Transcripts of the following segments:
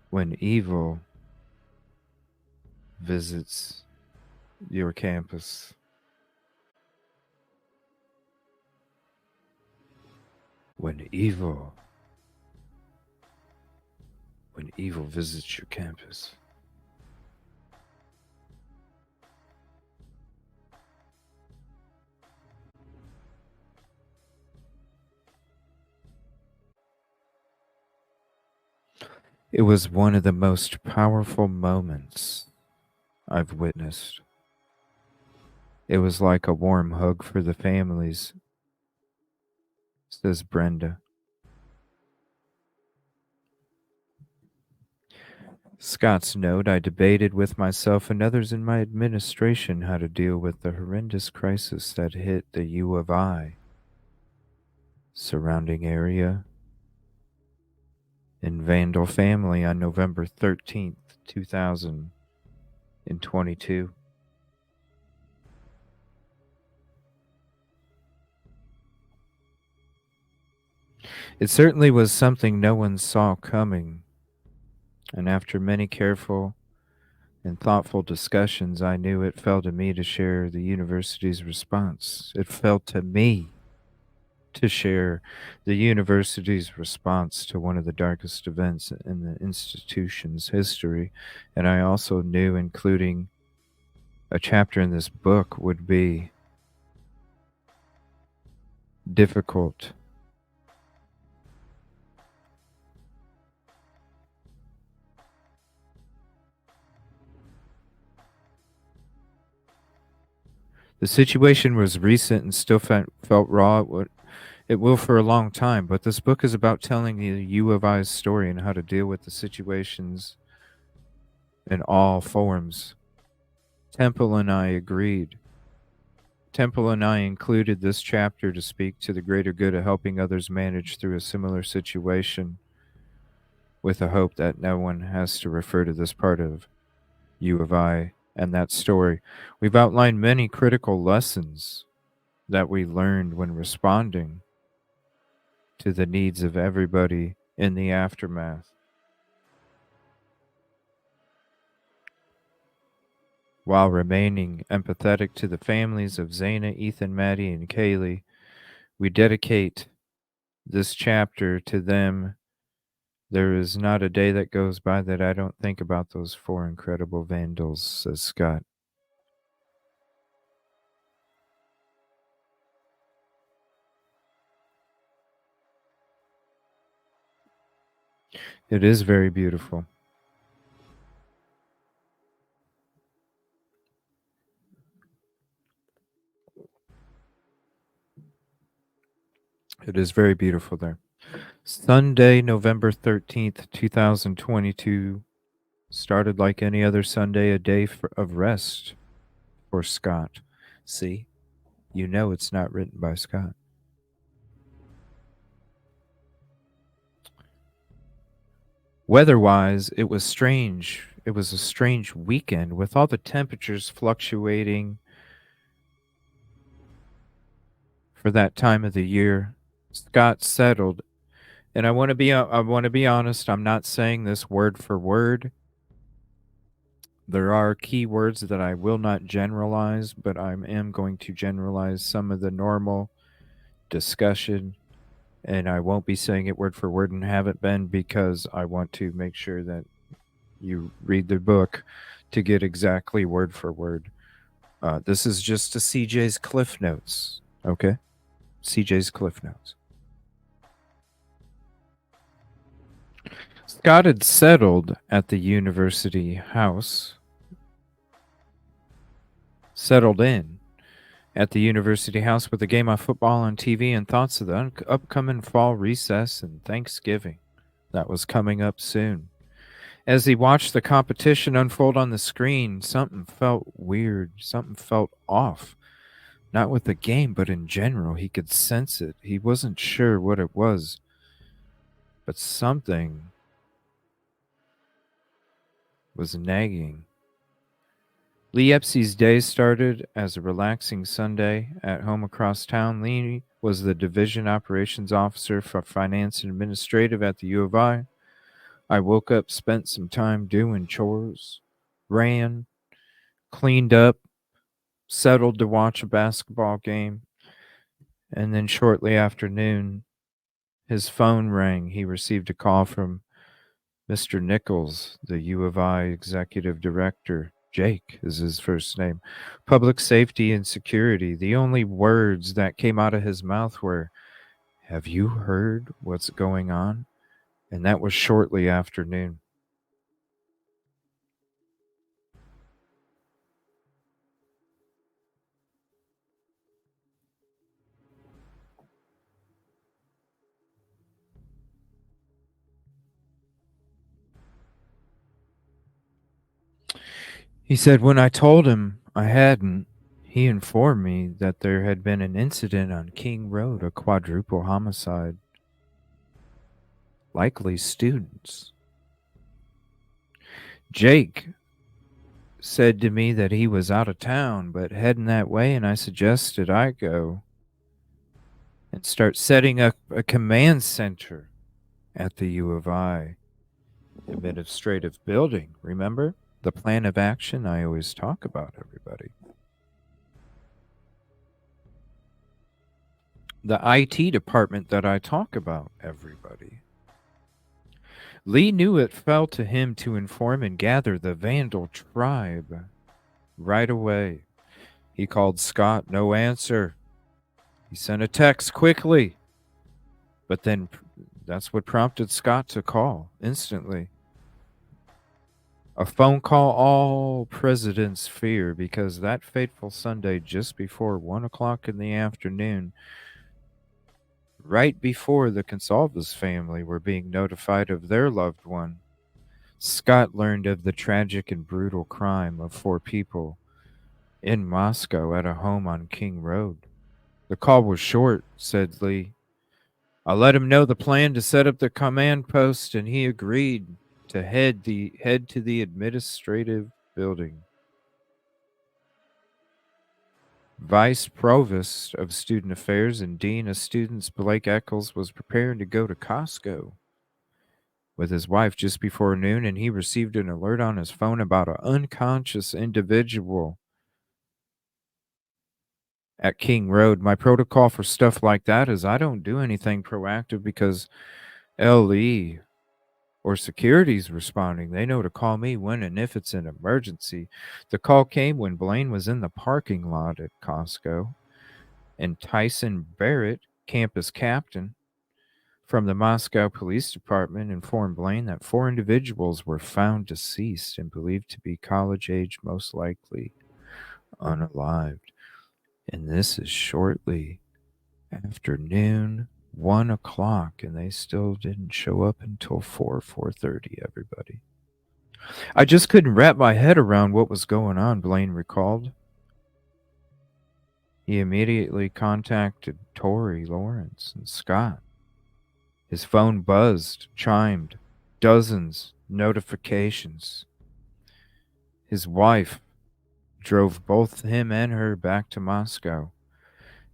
When evil visits your campus. When evil visits your campus. It was one of the most powerful moments I've witnessed. It was like a warm hug for the families, says Brenda. Scott's note, I debated with myself and others in my administration how to deal with the horrendous crisis that hit the U of I, surrounding area, and Vandal family on November 13th, 2022. It certainly was something no one saw coming, and after many careful and thoughtful discussions, I knew it fell to me to share the university's response. It fell to me to share the university's response to one of the darkest events in the institution's history, and I also knew including a chapter in this book would be difficult. The situation was recent and still felt raw. It will for a long time, but this book is about telling the U of I's story and how to deal with the situations in all forms. Temple and I agreed. Temple and I included this chapter to speak to the greater good of helping others manage through a similar situation, with the hope that no one has to refer to this part of U of I and that story. We've outlined many critical lessons that we learned when responding to the needs of everybody in the aftermath, while remaining empathetic to the families of Zaina, Ethan, Maddie, and Kaylee. We dedicate this chapter to them. There is not a day that goes by that I don't think about those four incredible vandals, says Scott. It is very beautiful. It is very beautiful there. Sunday, November 13th, 2022, started like any other Sunday, a day of rest for Scott. See, you know it's not written by Scott. Weather-wise, it was strange. It was a strange weekend with all the temperatures fluctuating for that time of the year. Scott settled, and I want to be honest, I'm not saying this word for word. There are key words that I will not generalize, but I am going to generalize some of the normal discussion, and I won't be saying it word for word and haven't been because I want to make sure that you read the book to get exactly word for word. This is just a CJ's Cliff Notes, okay? CJ's Cliff Notes. Scott had settled at the university house, settled in at the university house with a game of football on TV and thoughts of the upcoming fall recess and Thanksgiving that was coming up soon. As he watched the competition unfold on the screen, something felt weird, something felt off. Not with the game, but in general. He could sense it. He wasn't sure what it was, but something was nagging. Lee Epsey's day started as a relaxing Sunday at home across town. Lee was the division operations officer for finance and administrative at the U of I. I woke up, spent some time doing chores, ran, cleaned up, settled to watch a basketball game, and then shortly after noon, his phone rang. He received a call from Mr. Nichols, the U of I executive director. Jake is his first name. Public safety and security. The only words that came out of his mouth were, "Have you heard what's going on?" And that was shortly after noon. He said, when I told him I hadn't, he informed me that there had been an incident on King Road, a quadruple homicide. Likely students. Jake said to me that he was out of town but heading that way, and I suggested I go and start setting up a command center at the U of I administrative building. Remember the plan of action I always talk about, everybody? The IT department that I talk about, everybody. Lee knew it fell to him to inform and gather the Vandal tribe right away. He called Scott, no answer. He sent a text quickly, but then that's what prompted Scott to call instantly. A phone call all presidents fear, because that fateful Sunday, just before 1 o'clock in the afternoon, right before the Consalves family were being notified of their loved one, Scott learned of the tragic and brutal crime of 4 people in Moscow at a home on King Road. The call was short, said Lee. I let him know the plan to set up the command post, and he agreed to head to the administrative building. Vice Provost of Student Affairs and Dean of Students Blake Eccles was preparing to go to Costco with his wife just before noon, and he received an alert on his phone about an unconscious individual at King Road. My protocol for stuff like that is I don't do anything proactive because LE or security's responding. They know to call me when and if it's an emergency. The call came when Blaine was in the parking lot at Costco, and Tyson Barrett, campus captain from the Moscow Police Department, informed Blaine that 4 individuals were found deceased and believed to be college age, most likely unalived. And this is shortly after noon, 1 o'clock, and they still didn't show up until 4:30, everybody. I just couldn't wrap my head around what was going on, Blaine recalled. He immediately contacted Tori Lawrence and Scott. His phone buzzed, chimed, dozens notifications. His wife drove both him and her back to Moscow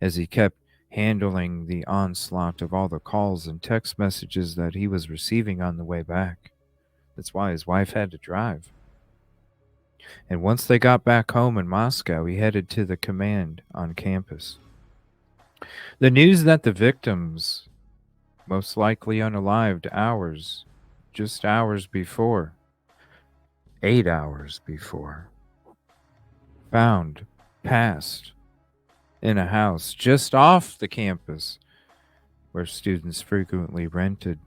as he kept handling the onslaught of all the calls and text messages that he was receiving on the way back. That's why his wife had to drive. And once they got back home in Moscow, he headed to the command on campus. The news that the victims, most likely unalived, just hours before, 8 hours before, found, passed in a house just off the campus where students frequently rented.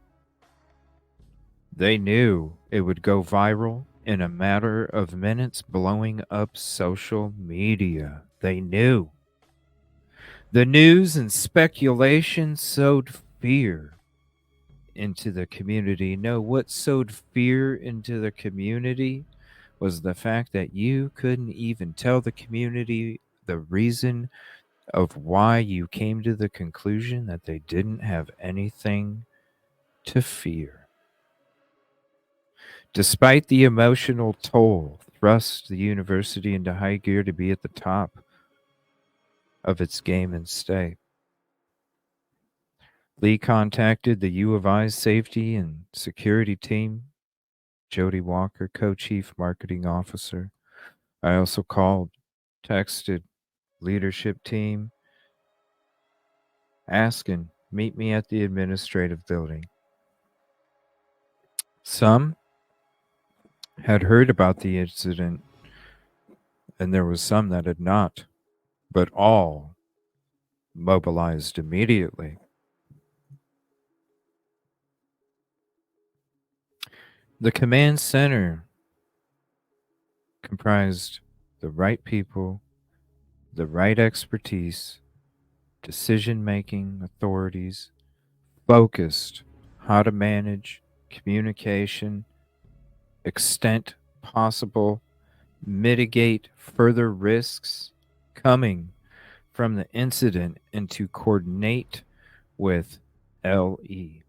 They knew it would go viral in a matter of minutes, blowing up social media. They knew. The news and speculation sowed fear into the community. No, what sowed fear into the community was the fact that you couldn't even tell the community the reason of why you came to the conclusion that they didn't have anything to fear. Despite the emotional toll thrust the university into high gear to be at the top of its game and stay. Lee contacted the U of I's safety and security team, Jody Walker, co-chief marketing officer. I also called, texted leadership team, asking, meet me at the administrative building. Some had heard about the incident, and there was some that had not, but all mobilized immediately. The command center comprised the right people, the right expertise, decision making authorities, focused how to manage communication, extent possible, mitigate further risks coming from the incident, and to coordinate with LE.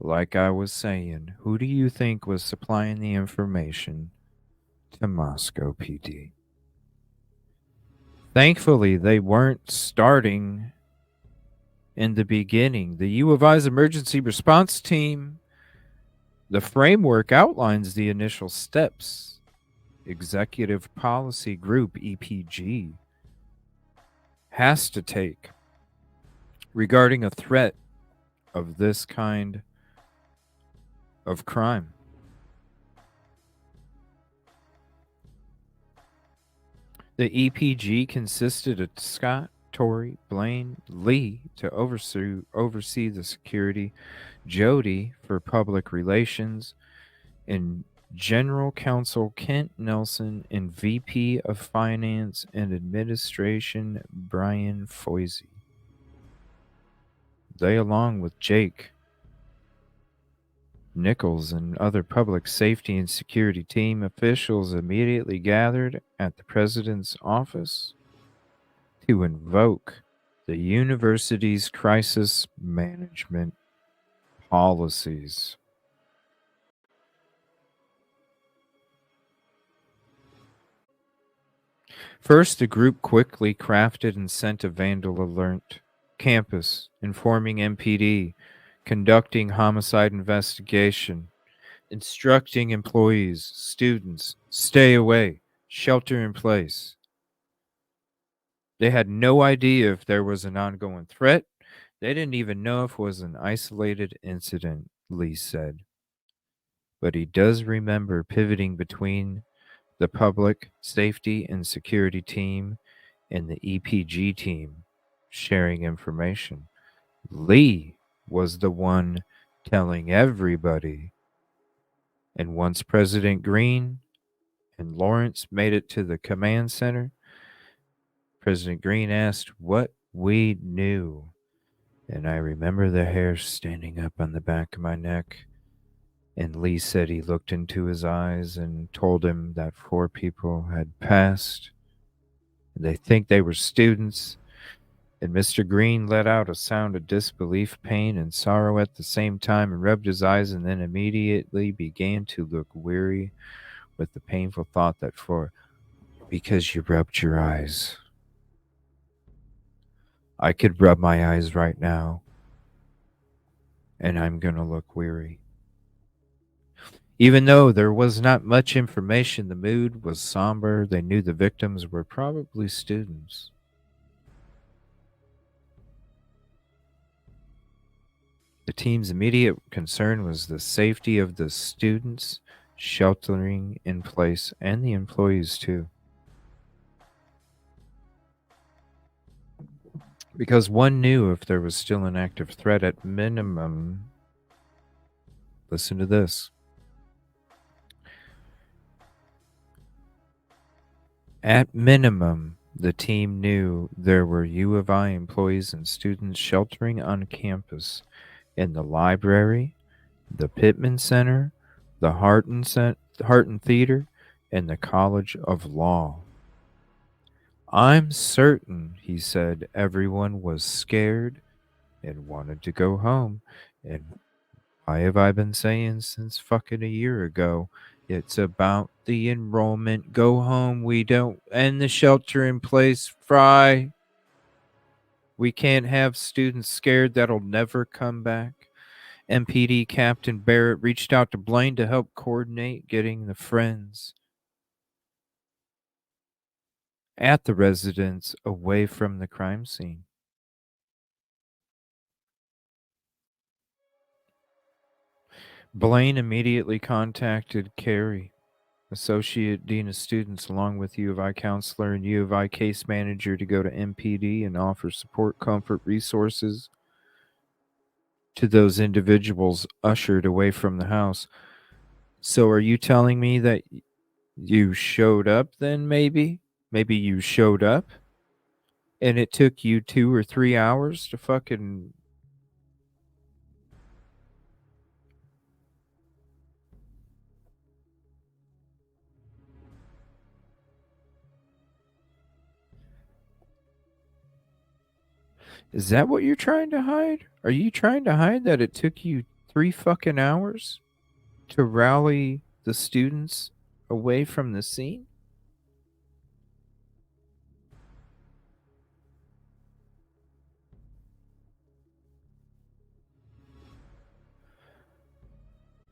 Like I was saying, who do you think was supplying the information to Moscow PD? Thankfully, they weren't starting in the beginning. The U of I's emergency response team, the framework outlines the initial steps. Executive Policy Group, EPG, has to take regarding a threat of this kind of crime. The EPG consisted of Scott, Tory, Blaine, Lee to oversee the security, Jody for public relations, and General Counsel Kent Nelson and VP of Finance and Administration Brian Foisey. They, along with Jake Nichols and other public safety and security team officials, immediately gathered at the president's office to invoke the university's crisis management policies. First, the group quickly crafted and sent a vandal alert campus, informing MPD, conducting homicide investigation, instructing employees, students, stay away, shelter in place. They had no idea if there was an ongoing threat. They didn't even know if it was an isolated incident, Lee said. But he does remember pivoting between the public safety and security team and the EPG team, sharing information. Lee was the one telling everybody. And once President Green and Lawrence made it to the command center, President Green asked what we knew. And I remember the hair standing up on the back of my neck. And Lee said he looked into his eyes and told him that 4 people had passed. They think they were students. And Mr. Green let out a sound of disbelief, pain, and sorrow at the same time and rubbed his eyes and then immediately began to look weary with the painful thought that because you rubbed your eyes, I could rub my eyes right now and I'm going to look weary. Even though there was not much information, the mood was somber. They knew the victims were probably students. The team's immediate concern was the safety of the students sheltering in place and the employees too. Because one knew if there was still an active threat at minimum. Listen to this. At minimum, the team knew there were U of I employees and students sheltering on campus in the library, the Pittman Center, the Harton Theater, and the College of Law. I'm certain, he said, everyone was scared and wanted to go home. And why have I been saying since fucking a year ago? It's about the enrollment. Go home. We don't end the shelter in place. Fry. We can't have students scared that'll never come back. MPD Captain Barrett reached out to Blaine to help coordinate getting the friends at the residence away from the crime scene. Blaine immediately contacted Carey, Associate Dean of Students, along with U of I counselor and U of I case manager, to go to MPD and offer support, comfort, resources to those individuals ushered away from the house. So are you telling me that you showed up then, maybe? Maybe you showed up and it took you 2 or 3 hours to fucking. Is that what you're trying to hide? Are you trying to hide that it took you 3 fucking hours to rally the students away from the scene?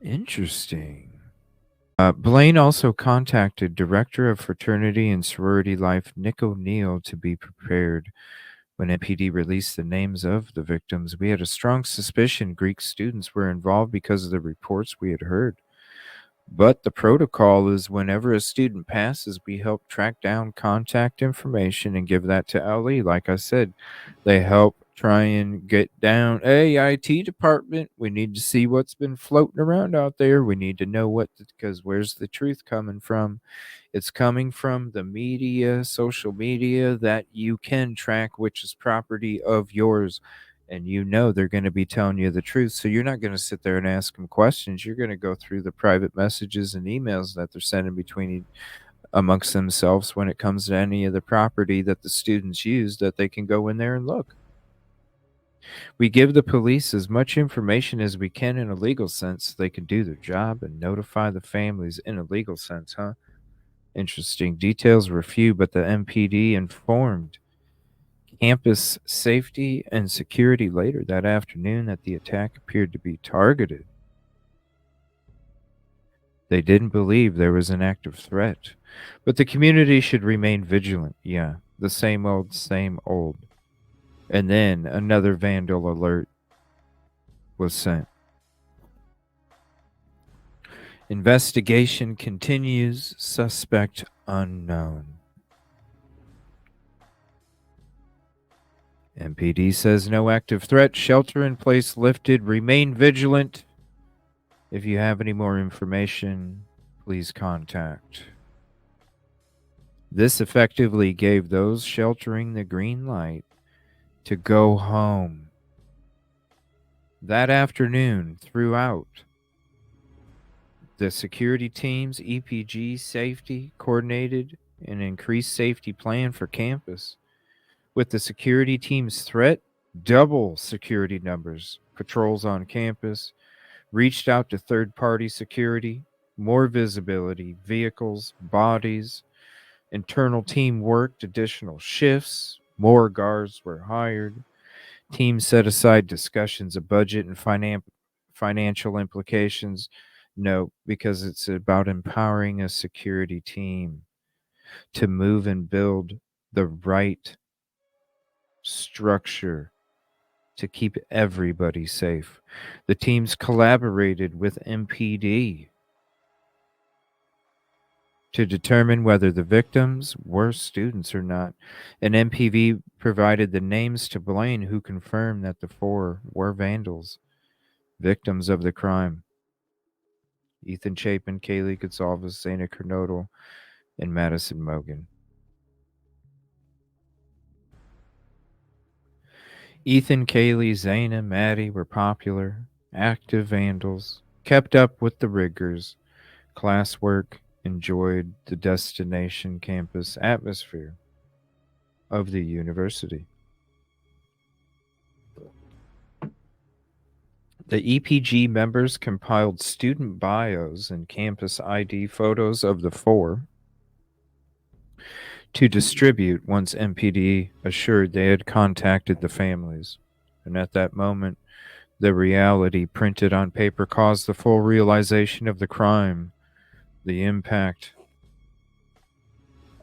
Interesting. Blaine also contacted Director of Fraternity and Sorority Life Nick O'Neill to be prepared. When MPD released the names of the victims, we had a strong suspicion Greek students were involved because of the reports we had heard. But the protocol is whenever a student passes, we help track down contact information and give that to LE. Like I said, they help try and get down, hey, IT department, we need to see what's been floating around out there. We need to know what, because where's the truth coming from? It's coming from the media, social media that you can track, which is property of yours. And you know they're going to be telling you the truth. So you're not going to sit there and ask them questions. You're going to go through the private messages and emails that they're sending between amongst themselves when it comes to any of the property that the students use, that they can go in there and look. We give the police as much information as we can in a legal sense so they can do their job and notify the families in a legal sense, huh? Interesting. Details were few, but the MPD informed campus safety and security later that afternoon that the attack appeared to be targeted. They didn't believe there was an active threat, but the community should remain vigilant. Yeah, the same old, same old. And then another vandal alert was sent. Investigation continues, suspect unknown. MPD says no active threat, shelter in place lifted, remain vigilant. If you have any more information, please contact. This effectively gave those sheltering the green light to go home. That afternoon, throughout, the security teams, EPG safety, coordinated an increased safety plan for campus. With the security team's threat, double security numbers, patrols on campus, reached out to third party security, more visibility, vehicles, bodies, internal team worked additional shifts, more guards were hired. Team set aside discussions of budget and financial implications. No, because it's about empowering a security team to move and build the right structure to keep everybody safe. The teams collaborated with MPD to determine whether the victims were students or not. And MPV provided the names to Blaine, who confirmed that the four were vandals, victims of the crime. Ethan Chapin, Kaylee Gonsalves, Zana Kernodle, and Madison Mogan. Ethan, Kaylee, Zana, Maddie were popular, active vandals, kept up with the rigors, classwork, enjoyed the destination campus atmosphere of the university. The EPG members compiled student bios and campus ID photos of the four to distribute once MPD assured they had contacted the families. And at that moment, the reality printed on paper caused the full realization of the crime. The impact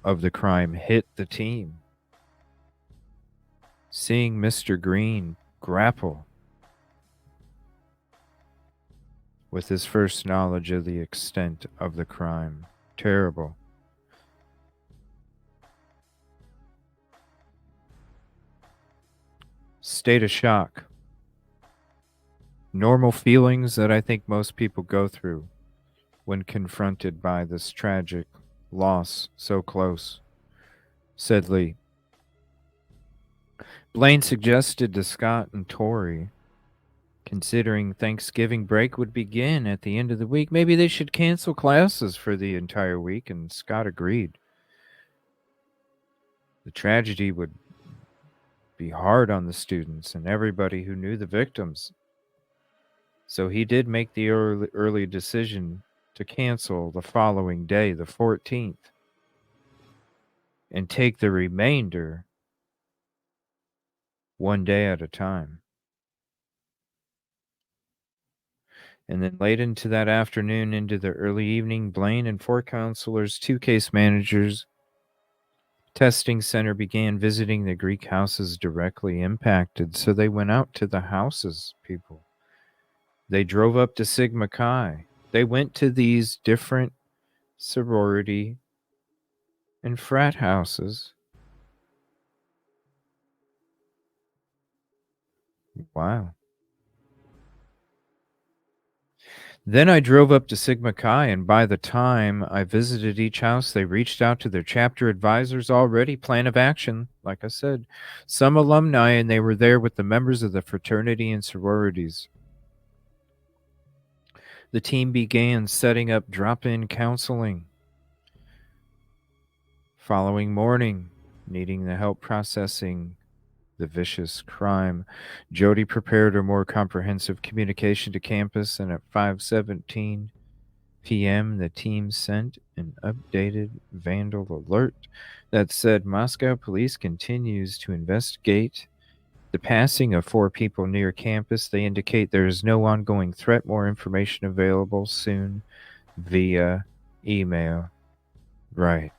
of the crime hit the team. Seeing Mr. Green grapple with his first knowledge of the extent of the crime. Terrible. State of shock. Normal feelings that I think most people go through when confronted by this tragic loss so close, said Lee. Blaine suggested to Scott and Tori, considering Thanksgiving break would begin at the end of the week, maybe they should cancel classes for the entire week, and Scott agreed. The tragedy would be hard on the students and everybody who knew the victims. So he did make the early decision to cancel the following day, the 14th, and take the remainder one day at a time. And then late into that afternoon, into the early evening, Blaine and four counselors, two case managers, testing center began visiting the Greek houses directly impacted. So they went out to the houses, people. They drove up to Sigma Chi. They went to these different sorority and frat houses. Wow. Then I drove up to Sigma Chi, and by the time I visited each house, they reached out to their chapter advisors already. Plan of action, like I said. Some alumni, and they were there with the members of the fraternity and sororities. The team began setting up drop-in counseling. Following morning, needing the help processing the vicious crime, Jody prepared a more comprehensive communication to campus, and at 5:17 p.m., the team sent an updated vandal alert that said Moscow police continues to investigate the passing of four people near campus. They indicate there is no ongoing threat. More information available soon via email. Right.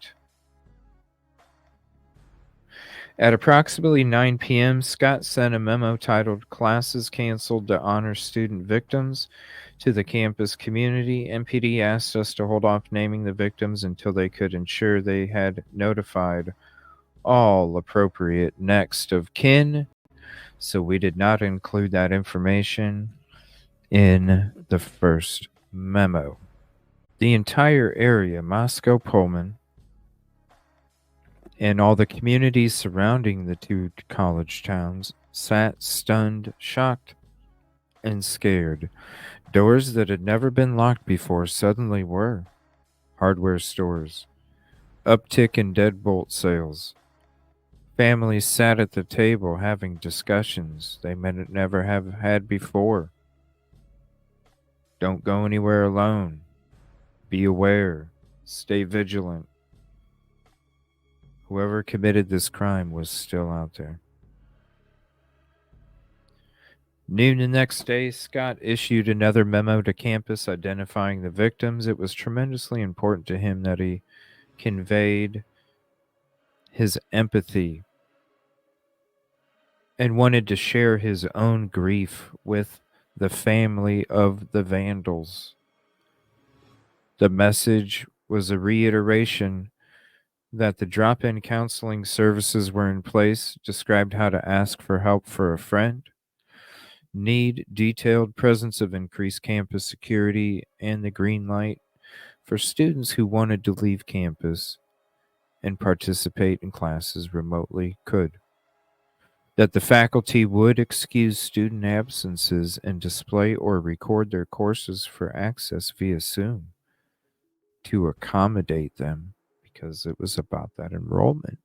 At approximately 9 p.m., Scott sent a memo titled Classes Canceled to Honor Student Victims to the campus community. MPD asked us to hold off naming the victims until they could ensure they had notified all appropriate next of kin, so we did not include that information in the first memo. The entire area, Moscow, Pullman, and all the communities surrounding the two college towns sat stunned, shocked, and scared. Doors that had never been locked before suddenly were. Hardware stores. Uptick in deadbolt sales. Families sat at the table having discussions they may never have had before. Don't go anywhere alone. Be aware. Stay vigilant. Whoever committed this crime was still out there. Noon the next day, Scott issued another memo to campus identifying the victims. It was tremendously important to him that he conveyed his empathy and wanted to share his own grief with the family of the vandals. The message was a reiteration that the drop-in counseling services were in place, described how to ask for help for a friend, need detailed presence of increased campus security, and the green light for students who wanted to leave campus and participate in classes remotely could. That the faculty would excuse student absences and display or record their courses for access via Zoom to accommodate them, because it was about that enrollment.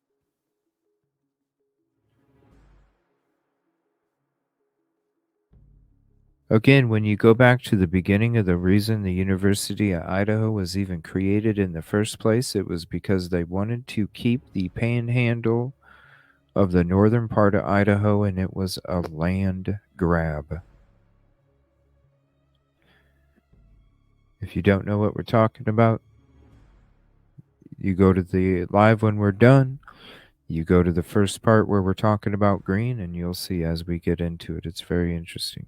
Again, when you go back to the beginning of the reason the University of Idaho was even created in the first place, it was because they wanted to keep the panhandle of the northern part of Idaho, and it was a land grab. If you don't know what we're talking about, you go to the live when we're done. You go to the first part where we're talking about green, and you'll see as we get into it. It's very interesting.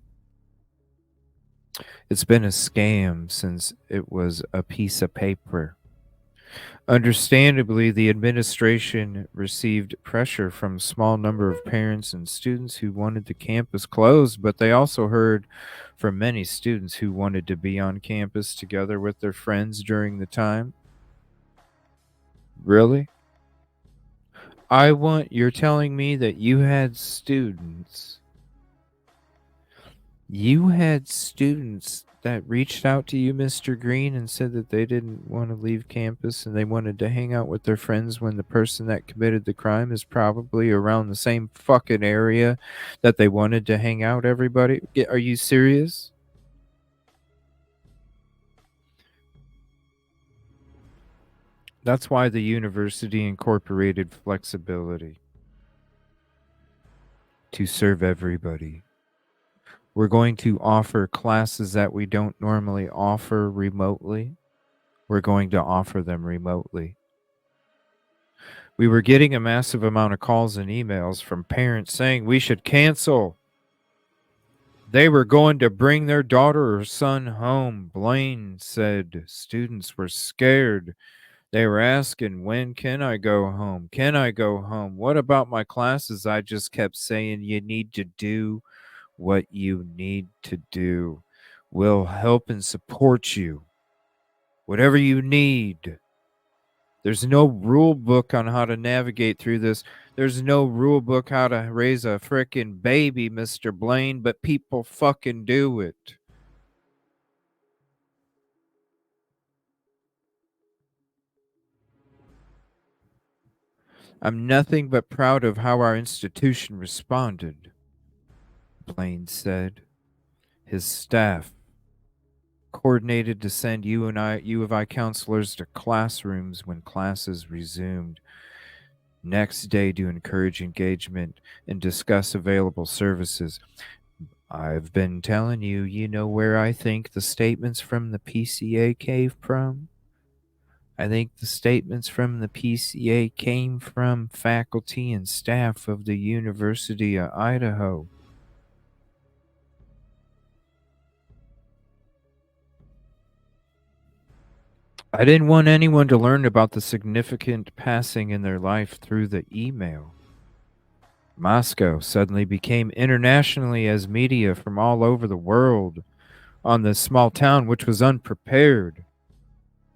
It's been a scam since it was a piece of paper. Understandably, the administration received pressure from a small number of parents and students who wanted the campus closed, but they also heard from many students who wanted to be on campus together with their friends during the time. Really? You're telling me that you had students that reached out to you, Mr. Green, and said that they didn't want to leave campus and they wanted to hang out with their friends when the person that committed the crime is probably around the same fucking area that they wanted to hang out, everybody? Are you serious? That's why the university incorporated flexibility to serve everybody. We're going to offer classes that we don't normally offer remotely. We're going to offer them remotely. We were getting a massive amount of calls and emails from parents saying we should cancel. They were going to bring their daughter or son home. Blaine said students were scared. They were asking, when can I go home? Can I go home? What about my classes? I just kept saying, you need to do what you need to do. We'll help and support you. Whatever you need. There's no rule book on how to navigate through this. There's no rule book how to raise a frickin' baby, Mr. Blaine, but people fucking do it. I'm nothing but proud of how our institution responded, Blaine said. His staff coordinated to send U of I counselors to classrooms when classes resumed. Next day to encourage engagement and discuss available services. I've been telling you, you know where I think the statements from the PCA came from? I think the statements from the PCA came from faculty and staff of the University of Idaho. I didn't want anyone to learn about the significant passing in their life through the email. Moscow suddenly became internationally as media from all over the world on this small town, which was unprepared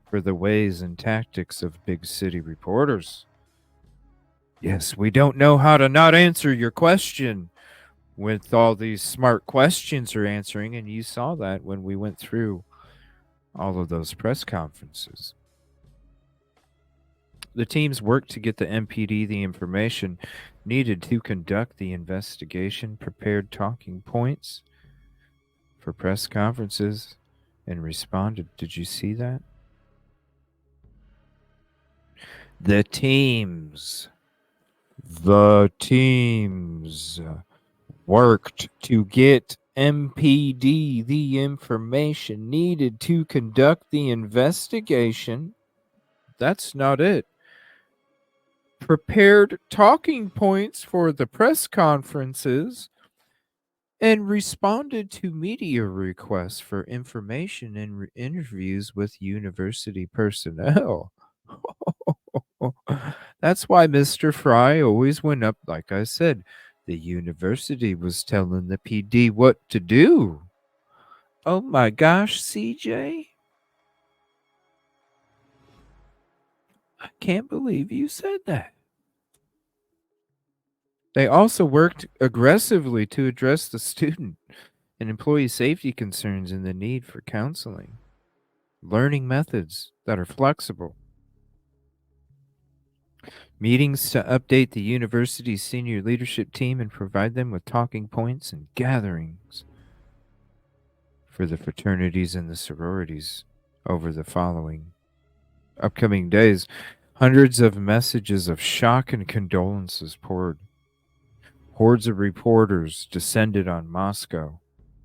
for the ways and tactics of big city reporters. Yes, we don't know how to not answer your question with all these smart questions you're answering, and you saw that when we went through all of those press conferences. The teams worked to get the MPD the information needed to conduct the investigation, prepared talking points for press conferences, and responded. Did you see that? The teams worked to get MPD the information needed to conduct the investigation. That's not it. Prepared talking points for the press conferences and responded to media requests for information and interviews with university personnel. That's why Mr. Fry always went up. Like I said, the university was telling the PD what to do. Oh my gosh, CJ. I can't believe you said that. They also worked aggressively to address the student and employee safety concerns and the need for counseling, learning methods that are flexible, meetings to update the university's senior leadership team and provide them with talking points and gatherings. for the fraternities and the sororities over the following upcoming days. Hundreds of messages of shock and condolences poured. Hordes of reporters descended on Moscow,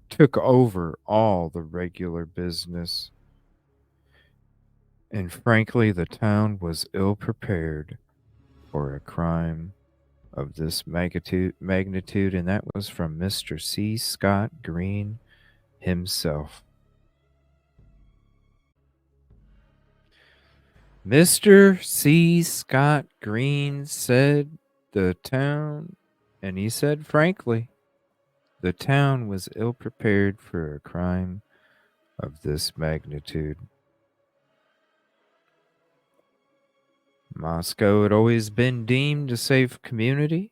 took over all the regular business, and frankly, the town was ill prepared for a crime of this magnitude, and that was from Mr. C. Scott Green himself. Mr. C. Scott Green said the town, and he said frankly, the town was ill prepared for a crime of this magnitude. Moscow had always been deemed a safe community,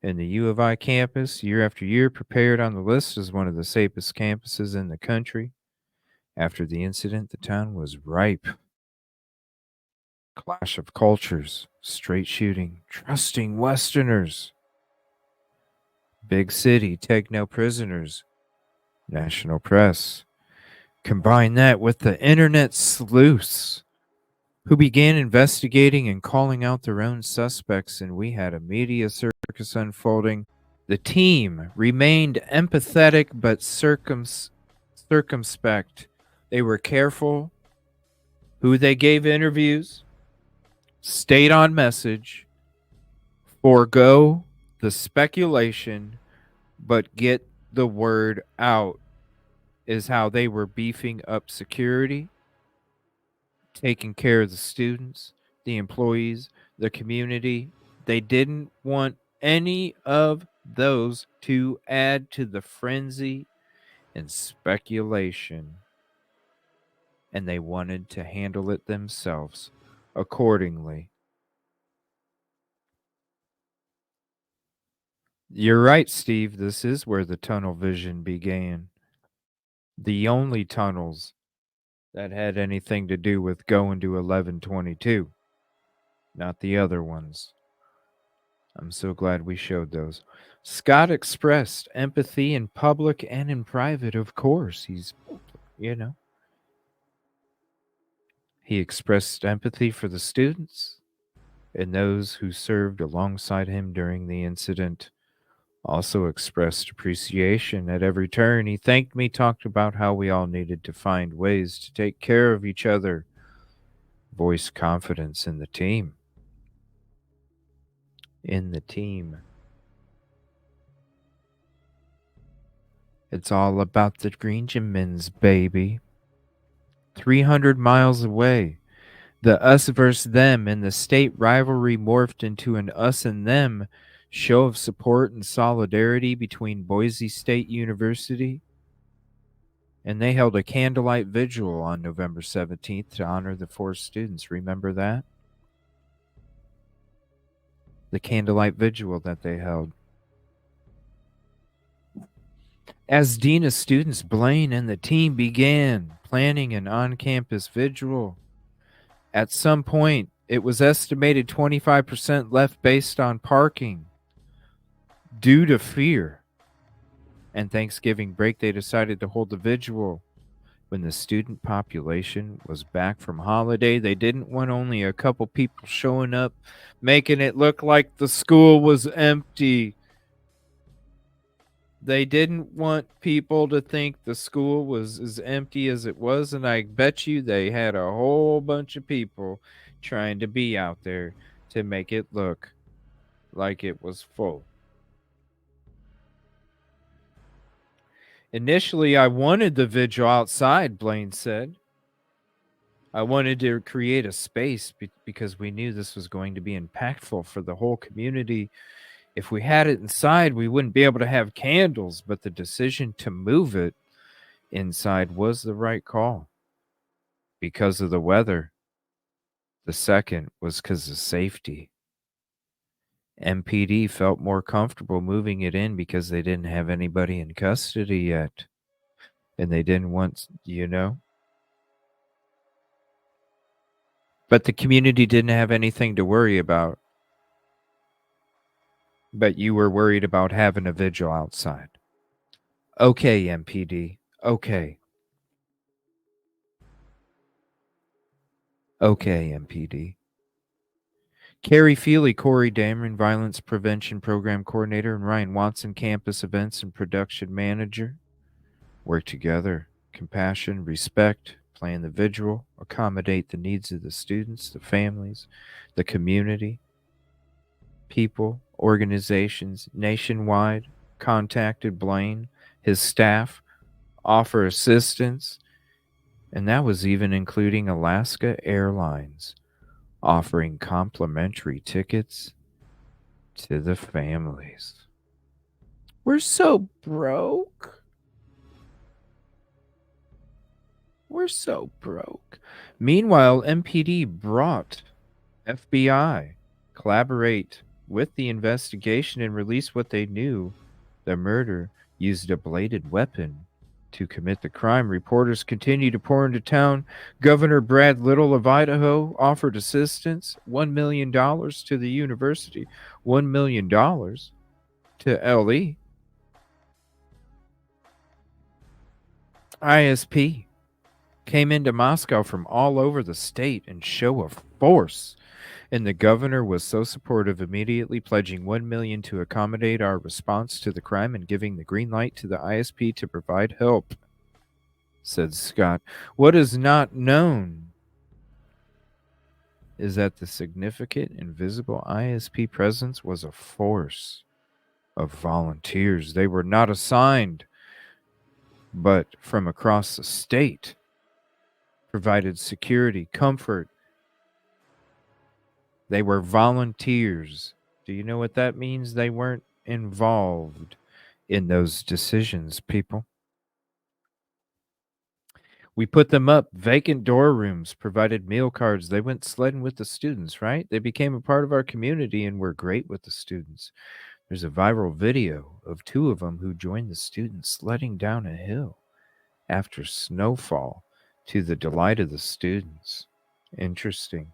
and the U of I campus, year after year, prepared on the list as one of the safest campuses in the country. After the incident, the town was ripe. Clash of cultures, straight shooting, trusting Westerners, big city, take no prisoners, national press. Combine that with the internet sleuths who began investigating and calling out their own suspects, and we had a media circus unfolding. The team remained empathetic but circumspect. They were careful who they gave interviews, stayed on message, forego the speculation, but get the word out, is how they were beefing up security, taking care of the students, the employees, the community. They didn't want any of those to add to the frenzy and speculation, and they wanted to handle it themselves accordingly. You're right, Steve. This is where the tunnel vision began. The only tunnels that had anything to do with going to 1122, not the other ones. I'm so glad we showed those. Scott expressed empathy in public and in private, of course. You know, he expressed empathy for the students and those who served alongside him during the incident. Also expressed appreciation at every turn. He thanked me, talked about how we all needed to find ways to take care of each other, voiced confidence in the team. In the team. It's all about the Greenjamins, baby. 300 miles away, the us versus them and the state rivalry morphed into an us and them show of support and solidarity between Boise State University, and they held a candlelight vigil on November 17th to honor the 4 students. Remember that? The candlelight vigil that they held. As Dean of Students, Blaine and the team began planning an on-campus vigil. At some point, it was estimated 25% left based on parking due to fear. And Thanksgiving break, they decided to hold the vigil. When the student population was back from holiday, they didn't want only a couple people showing up, making it look like the school was empty. They didn't want people to think the school was as empty as it was, and I bet you they had a whole bunch of people trying to be out there to make it look like it was full. Initially, I wanted the vigil outside, Blaine said. I wanted to create a space because we knew this was going to be impactful for the whole community. If we had it inside, we wouldn't be able to have candles, but the decision to move it inside was the right call because of the weather. The second was because of safety. MPD felt more comfortable moving it in because they didn't have anybody in custody yet. And they didn't want, But the community didn't have anything to worry about. But you were worried about having a vigil outside. Okay, MPD. Okay. Okay, MPD. Carrie Feely, Corey Dameron, Violence Prevention Program Coordinator, and Ryan Watson, Campus Events and Production Manager, work together. Compassion, respect, plan the vigil, accommodate the needs of the students, the families, the community, people, organizations nationwide, contacted Blaine, his staff, offer assistance, and that was even including Alaska Airlines offering complimentary tickets to the families. We're so broke. We're so broke. Meanwhile, MPD brought FBI collaborate with the investigation and release what they knew. The murder used a bladed weapon to commit the crime. Reporters continue to pour into town. Governor Brad Little of Idaho offered assistance, $1 million to the university, $1 million to LE. ISP came into Moscow from all over the state in show of force. And the governor was so supportive, immediately pledging $1 million to accommodate our response to the crime and giving the green light to the ISP to provide help, said Scott. What is not known is that the significant invisible ISP presence was a force of volunteers. They were not assigned, but from across the state, provided security, comfort. They were volunteers. Do you know what that means? They weren't involved in those decisions, people. We put them up, vacant dorm rooms, provided meal cards. They went sledding with the students, right? They became a part of our community and were great with the students. There's a viral video of two of them who joined the students sledding down a hill after snowfall to the delight of the students. Interesting.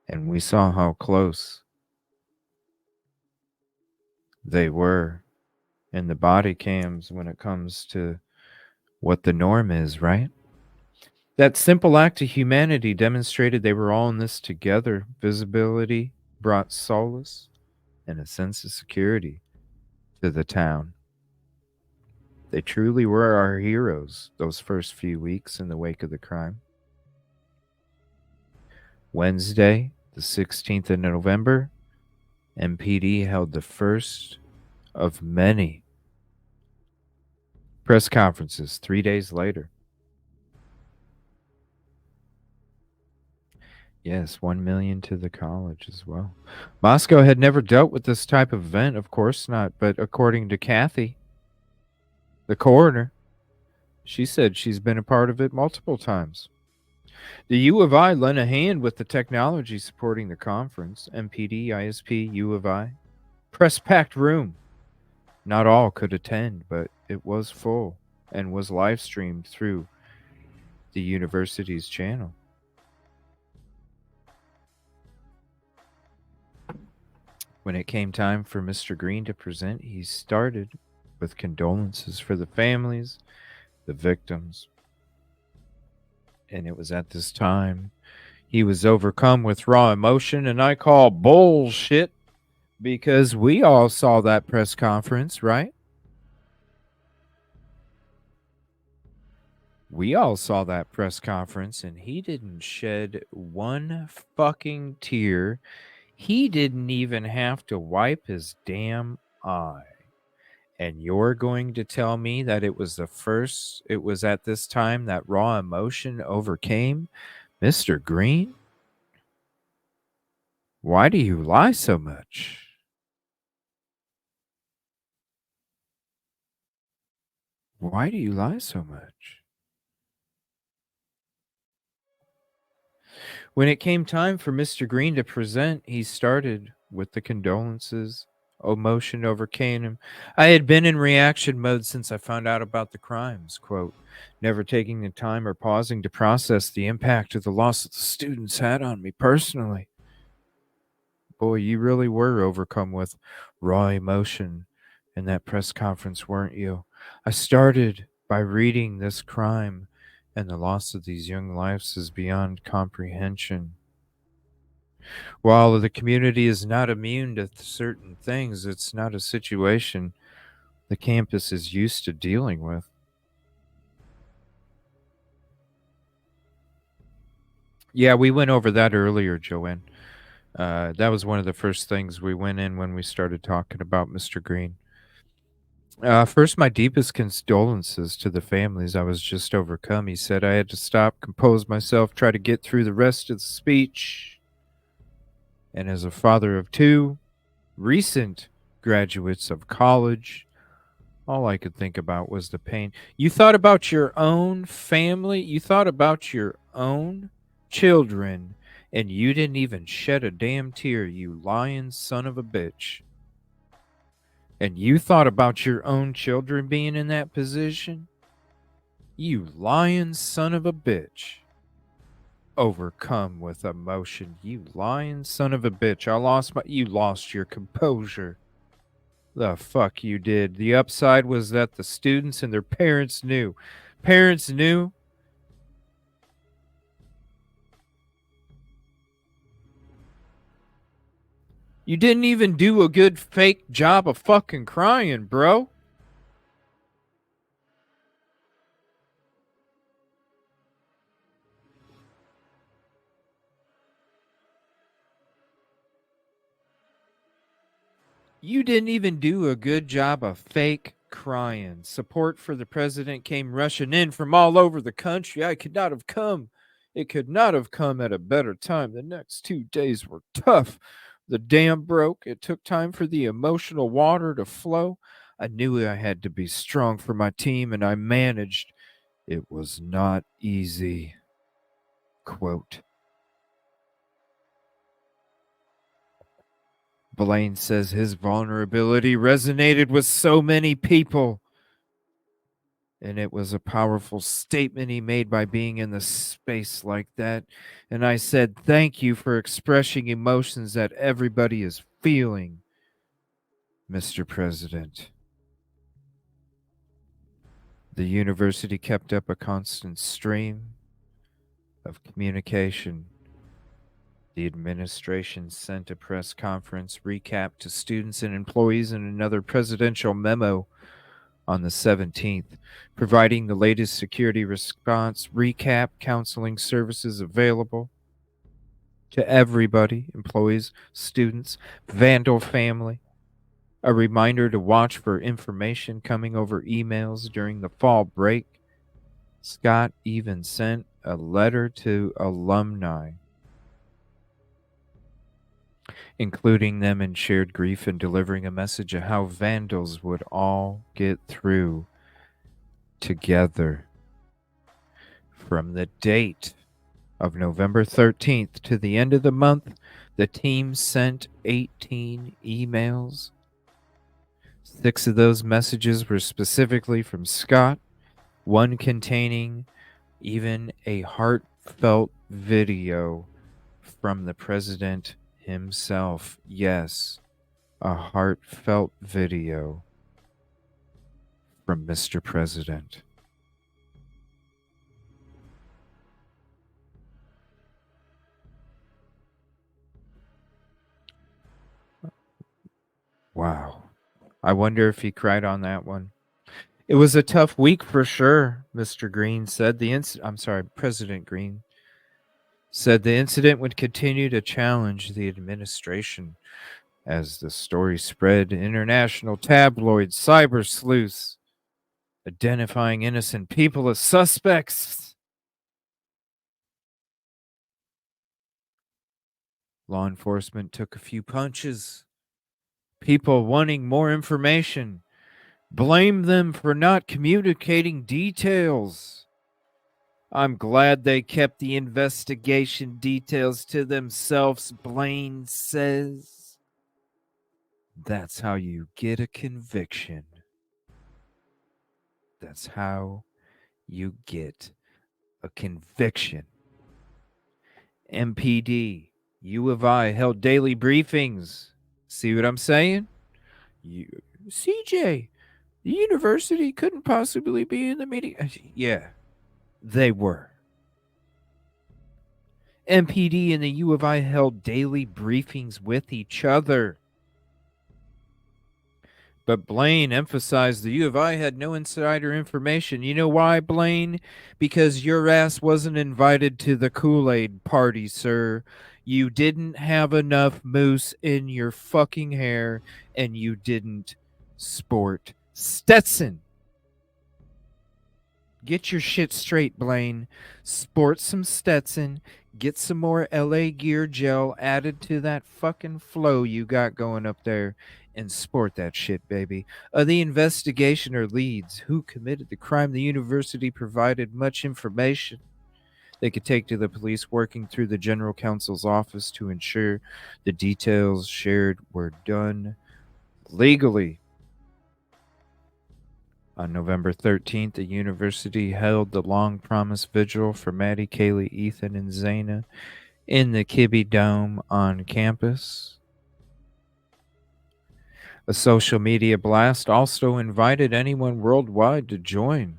And we saw how close they were in the body cams when it comes to what the norm is, right? That simple act of humanity demonstrated they were all in this together. Visibility brought solace and a sense of security to the town. They truly were our heroes those first few weeks in the wake of the crime. Wednesday, the 16th of November, MPD held the first of many press conferences 3 days later. Yes, 1 million to the college as well. Moscow had never dealt with this type of event, of course not, but according to Kathy, the coroner, she said she's been a part of it multiple times. The U of I lent a hand with the technology supporting the conference. MPD, ISP, U of I. Press packed room. Not all could attend, but it was full and was live streamed through the university's channel. When it came time for Mr. Green to present, he started with condolences for the families, the victims. And it was at this time he was overcome with raw emotion, and I call bullshit because we all saw that press conference, right? We all saw that press conference, and he didn't shed one fucking tear. He didn't even have to wipe his damn eye. And you're going to tell me that it was at this time that raw emotion overcame Mr. Green? Why do you lie so much? Why do you lie so much? When it came time for Mr. Green to present, he started with the condolences. Emotion overcame him. I had been in reaction mode since I found out about the crimes, quote, never taking the time or pausing to process the impact of the loss that the students had on me personally. Boy, you really were overcome with raw emotion in that press conference, weren't you? I started by reading this crime, and the loss of these young lives is beyond comprehension. While the community is not immune to certain things, it's not a situation the campus is used to dealing with. Yeah, we went over that earlier, Joanne. That was one of the first things we went in when we started talking about Mr. Green. First, my deepest condolences to the families. I was just overcome. He said I had to stop, compose myself, try to get through the rest of the speech. And as a father of two, recent graduates of college, all I could think about was the pain. You thought about your own family, you thought about your own children, and you didn't even shed a damn tear, you lying son of a bitch. And you thought about your own children being in that position? You lying son of a bitch. Overcome with emotion. You lying son of a bitch. You lost your composure. The fuck you did. The upside was that the students and their parents knew. Parents knew. You didn't even do a good fake job of fucking crying, bro. You didn't even do a good job of fake crying. Support for the president came rushing in from all over the country. I could not have come. It could not have come at a better time. The next 2 days were tough. The dam broke. It took time for the emotional water to flow. I knew I had to be strong for my team, and I managed. It was not easy. Quote. Blaine says his vulnerability resonated with so many people. And it was a powerful statement he made by being in the space like that. And I said, thank you for expressing emotions that everybody is feeling, Mr. President. The university kept up a constant stream of communication. The administration sent a press conference recap to students and employees and another presidential memo on the 17th, providing the latest security response recap, counseling services available to everybody, employees, students, Vandal family. A reminder to watch for information coming over emails during the fall break. Scott even sent a letter to alumni, including them in shared grief and delivering a message of how Vandals would all get through together. From the date of November 13th to the end of the month, the team sent 18 emails. 6 of those messages were specifically from Scott, one containing even a heartfelt video from the president himself. Yes, a heartfelt video from Mr. President. Wow. I wonder if he cried on that one. It was a tough week for sure, Mr. Green said. President Green said the incident would continue to challenge the administration as the story spread. International tabloids, cyber sleuths, identifying innocent people as suspects. Law enforcement took a few punches. People wanting more information blamed them for not communicating details. I'm glad they kept the investigation details to themselves, Blaine says. That's how you get a conviction. That's how you get a conviction. MPD, U of I held daily briefings. See what I'm saying? CJ, the university couldn't possibly be in the meeting. Yeah, they were. MPD and the U of I held daily briefings with each other. But Blaine emphasized the U of I had no insider information. You know why, Blaine? Because your ass wasn't invited to the Kool-Aid party, sir. You didn't have enough mousse in your fucking hair, and you didn't sport Stetson. Get your shit straight, Blaine. Sport some Stetson. Get some more LA Gear gel added to that fucking flow you got going up there and sport that shit, baby. The investigation or leads who committed the crime. The university provided much information they could take to the police, working through the general counsel's office to ensure the details shared were done legally. On November 13th, the university held the long promised vigil for Maddie, Kaylee, Ethan, and Zaina in the Kibbe Dome on campus. A social media blast also invited anyone worldwide to join,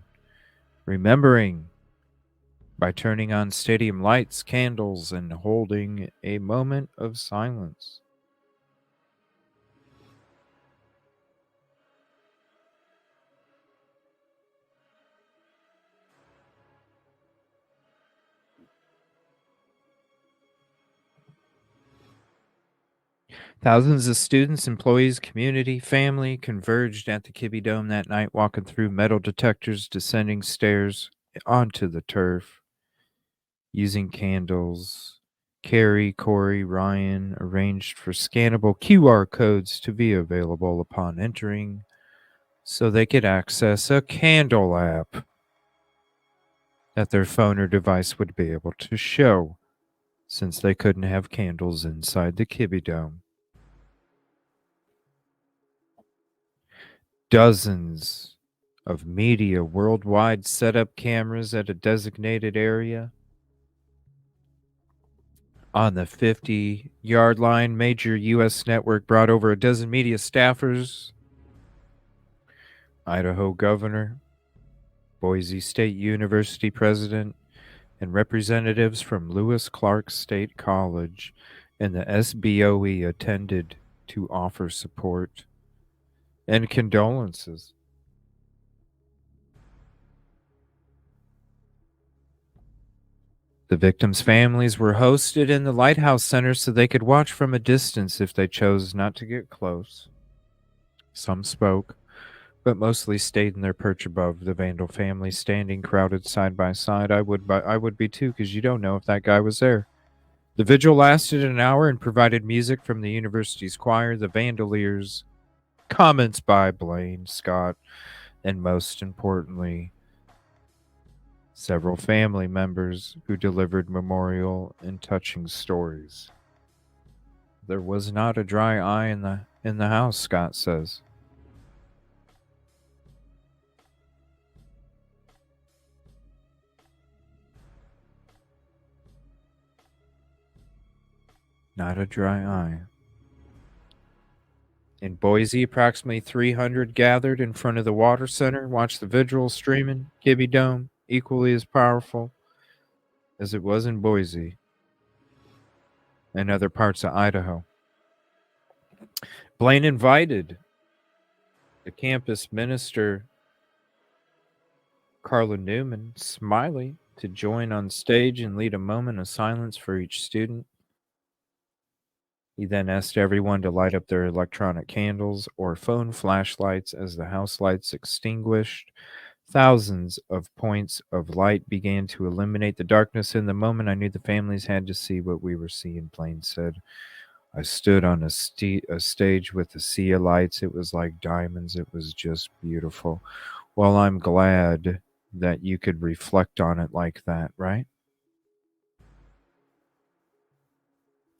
remembering by turning on stadium lights, candles, and holding a moment of silence. Thousands of students, employees, community, family converged at the Kibbe Dome that night, walking through metal detectors, descending stairs onto the turf, using candles. Carrie, Corey, Ryan arranged for scannable QR codes to be available upon entering so they could access a candle app that their phone or device would be able to show, since they couldn't have candles inside the Kibbe Dome. Dozens of media worldwide set up cameras at a designated area. On the 50-yard line, major U.S. network brought over a dozen media staffers, Idaho governor, Boise State University president, and representatives from Lewis Clark State College and the SBOE attended to offer support and condolences. The victims' families were hosted in the Lighthouse Center so they could watch from a distance if they chose not to get close. Some spoke, but mostly stayed in their perch above. The Vandal family standing crowded side by side. I would be too, because you don't know if that guy was there. The vigil lasted an hour and provided music from the university's choir, the Vandaliers, comments by Blaine Scott, and most importantly, several family members who delivered memorial and touching stories. There was not a dry eye in the house, Scott says. Not a dry eye. In Boise, approximately 300 gathered in front of the Water Center, watched the vigil streaming. Kibbe Dome, equally as powerful as it was in Boise and other parts of Idaho. Blaine invited the campus minister, Carla Newman Smiley, to join on stage and lead a moment of silence for each student. He then asked everyone to light up their electronic candles or phone flashlights as the house lights extinguished. Thousands of points of light began to illuminate the darkness. In the moment, I knew the families had to see what we were seeing, Blaine said. I stood on a stage with a sea of lights. It was like diamonds. It was just beautiful. Well, I'm glad that you could reflect on it like that, right?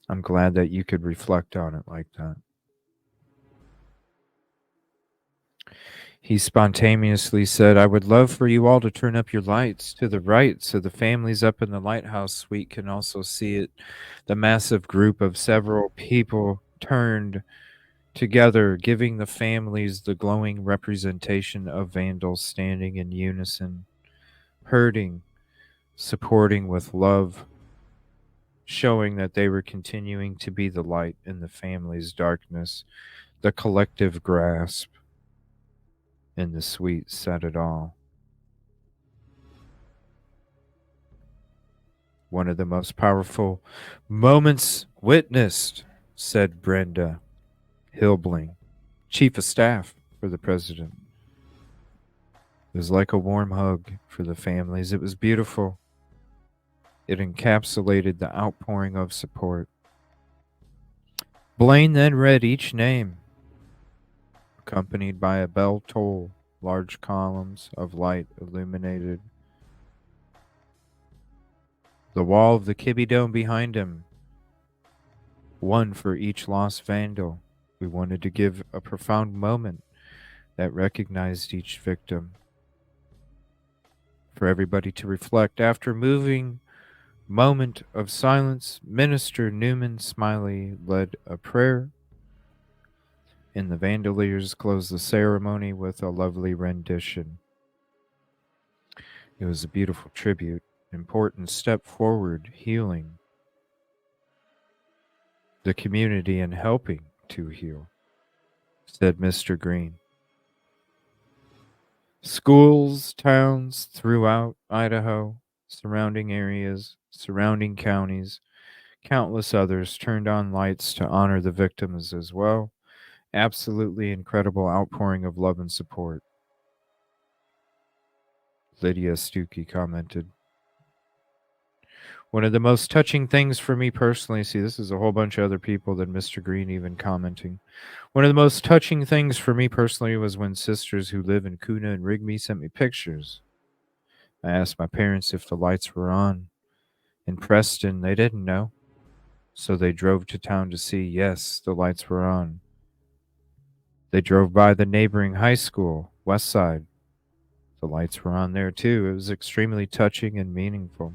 I'm glad that you could reflect on it like that. He spontaneously said, I would love for you all to turn up your lights to the right so the families up in the lighthouse suite can also see it. The massive group of several people turned together, giving the families the glowing representation of vandals standing in unison, hurting, supporting with love, showing that they were continuing to be the light in the family's darkness, the collective grasp, and the sweet said it all. One of the most powerful moments witnessed, said Brenda Hilbling, chief of staff for the president. It was like a warm hug for the families. It was beautiful. It encapsulated the outpouring of support. Blaine then read each name, accompanied by a bell toll. Large columns of light illuminated the wall of the Kibbe Dome behind him, one for each lost vandal. We wanted to give a profound moment that recognized each victim, for everybody to reflect. After moving moment of silence, Minister Newman Smiley led a prayer, and the Vandaliers closed the ceremony with a lovely rendition. It was a beautiful tribute, important step forward, healing the community and helping to heal, said Mr. Green. Schools, towns throughout Idaho, surrounding areas, surrounding counties, countless others turned on lights to honor the victims as well. Absolutely incredible outpouring of love and support, Lydia Stuckey commented. One of the most touching things for me personally, see, this is a whole bunch of other people than Mr. Green even commenting. One of the most touching things for me personally was when sisters who live in Kuna and Rigby sent me pictures. I asked my parents if the lights were on. In Preston, they didn't know. So they drove to town to see, yes, the lights were on. They drove by the neighboring high school, West Side. The lights were on there too. It was extremely touching and meaningful.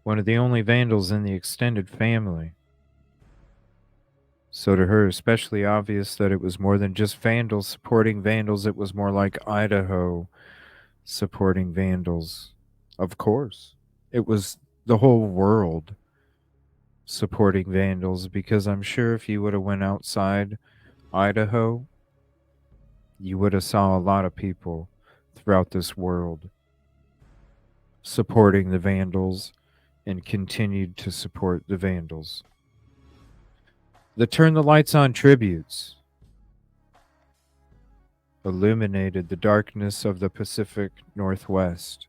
One of the only vandals in the extended family. So to her, especially obvious that it was more than just vandals supporting vandals. It was more like Idaho supporting vandals. Of course. It was the whole world supporting vandals, because I'm sure if you would have went outside Idaho, you would have saw a lot of people throughout this world supporting the vandals and continued to support the vandals. The Turn the Lights On tributes illuminated the darkness of the Pacific Northwest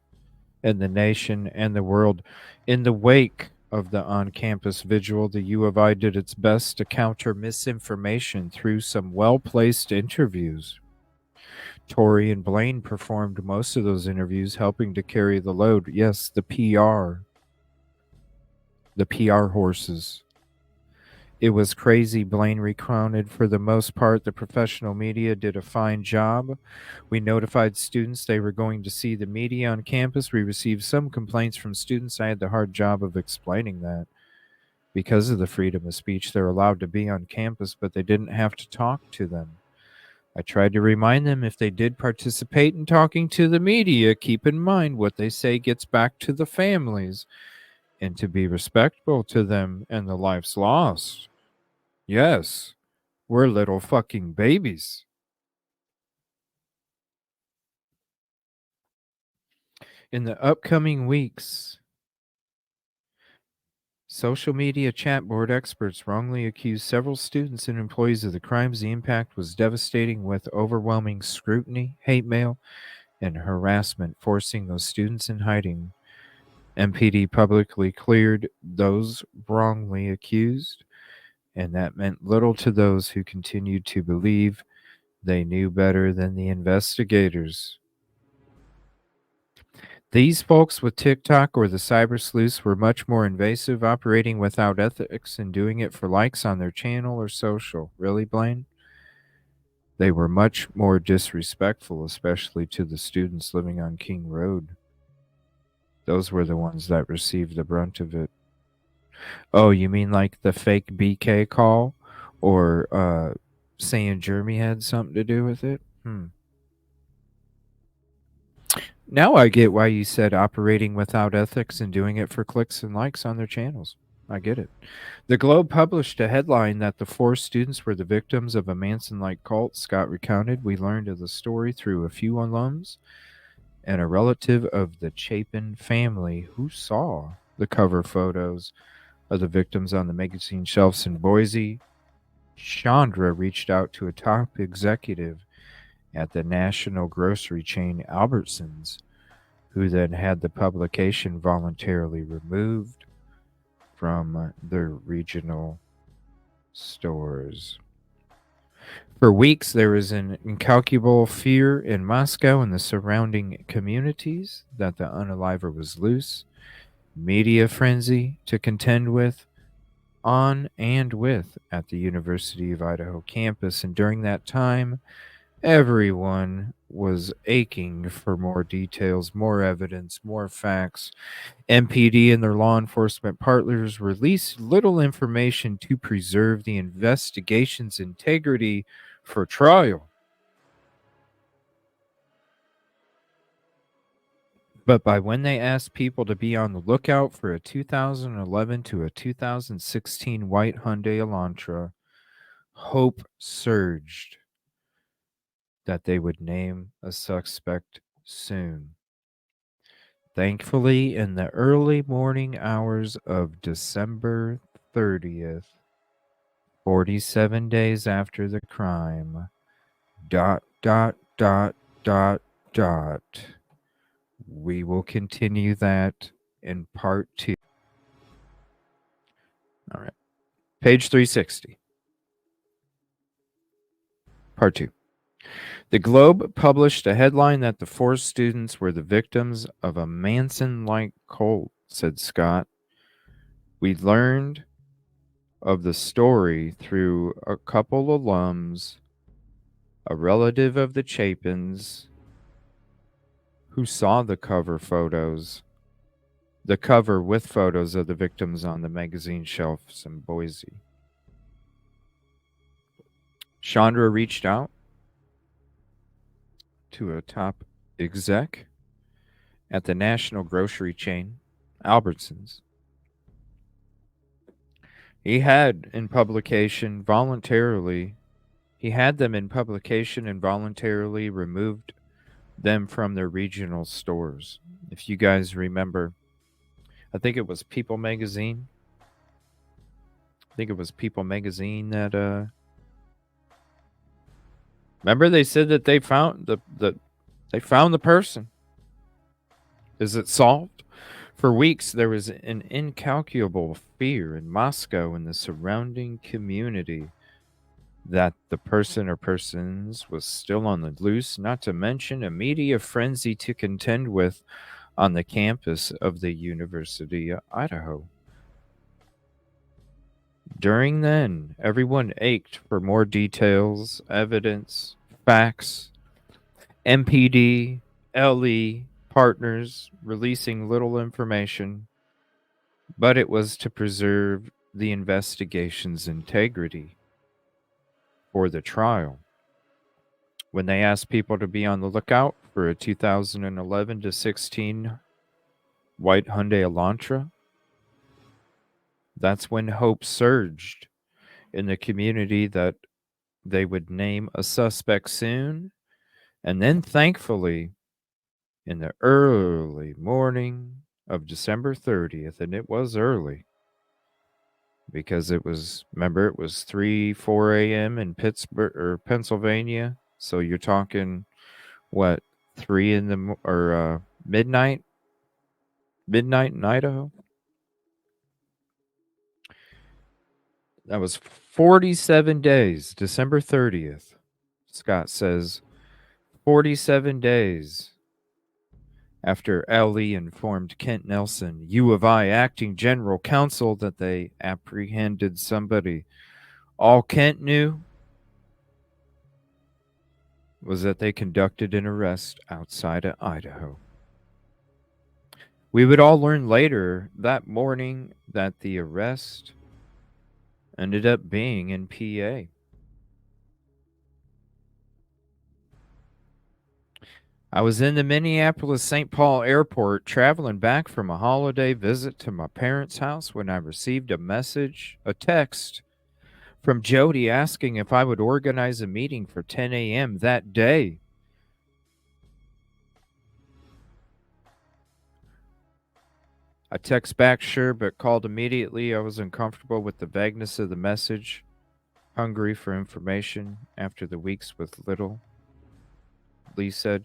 and the nation and the world. In the wake of the on-campus vigil, the U of I did its best to counter misinformation through some well-placed interviews. Tori and Blaine performed most of those interviews, helping to carry the load. Yes, the PR horses. It was crazy, Blaine recounted. For the most part, the professional media did a fine job. We notified students they were going to see the media on campus. We received some complaints from students. I had the hard job of explaining that. Because of the freedom of speech, they're allowed to be on campus, but they didn't have to talk to them. I tried to remind them if they did participate in talking to the media, keep in mind what they say gets back to the families and to be respectful to them and the lives lost. Yes, we're little fucking babies. In the upcoming weeks, social media chat board experts wrongly accused several students and employees of the crimes. The impact was devastating, with overwhelming scrutiny, hate mail, and harassment, forcing those students in hiding. MPD publicly cleared those wrongly accused, and that meant little to those who continued to believe they knew better than the investigators. These folks with TikTok or the cyber sleuths were much more invasive, operating without ethics and doing it for likes on their channel or social. Really, Blaine? They were much more disrespectful, especially to the students living on King Road. Those were the ones that received the brunt of it. Oh, you mean like the fake BK call? Or saying Jeremy had something to do with it? Now I get why you said operating without ethics and doing it for clicks and likes on their channels. I get it. The Globe published a headline that the four students were the victims of a Manson like cult. Scott recounted, we learned of the story through a few alums and a relative of the Chapin family who saw the cover photos of the victims on the magazine shelves in Boise. Chandra reached out to a top executive at the national grocery chain Albertsons, who then had the publication voluntarily removed from their regional stores. For weeks, there was an incalculable fear in Moscow and the surrounding communities that the unaliver was loose. Media frenzy to contend with on and with at the University of Idaho campus. And during that time, everyone was aching for more details, more evidence, more facts. MPD and their law enforcement partners released little information to preserve the investigation's integrity for trial. But by when they asked people to be on the lookout for a 2011 to a 2016 white Hyundai Elantra, hope surged that they would name a suspect soon. Thankfully, in the early morning hours of December 30th, 47 days after the crime, dot, dot, dot, dot, dot. We will continue that in part 2. All right. Page 360. Part 2. The Globe published a headline that the four students were the victims of a Manson like cult, said Scott. We learned of the story through a couple alums, a relative of the Chapins, who saw the cover with photos of the victims on the magazine shelves in Boise. Chandra reached out to a top exec at the national grocery chain, Albertsons. He had them in publication and voluntarily removed them from their regional stores. If you guys remember, I think it was People Magazine. That remember they said that they found the person. Is it solved? For weeks there was an incalculable fear in Moscow and the surrounding community that the person or persons was still on the loose, not to mention a media frenzy to contend with on the campus of the University of Idaho. During then, everyone ached for more details, evidence, facts. MPD, LE, partners releasing little information, but it was to preserve the investigation's integrity for the trial. When they asked people to be on the lookout for a 2011 to 16 white Hyundai Elantra, that's when hope surged in the community that they would name a suspect soon. And then, thankfully, in the early morning of December 30th, and it was early because it was 4 a.m. in Pittsburgh or Pennsylvania. So you're talking what, 3 in the or midnight in Idaho. That was 47 days, December 30th. Scott says 47 days after LE informed Kent Nelson, U of I acting general counsel, that they apprehended somebody. All Kent knew was that they conducted an arrest outside of Idaho. We would all learn later that morning that the arrest Ended up being in PA. I was in the Minneapolis St. Paul airport traveling back from a holiday visit to my parents' house when I received a text from Jody asking if I would organize a meeting for 10 a.m. that day. I text back, sure, but called immediately. I was uncomfortable with the vagueness of the message, hungry for information after the weeks with little, Lee said,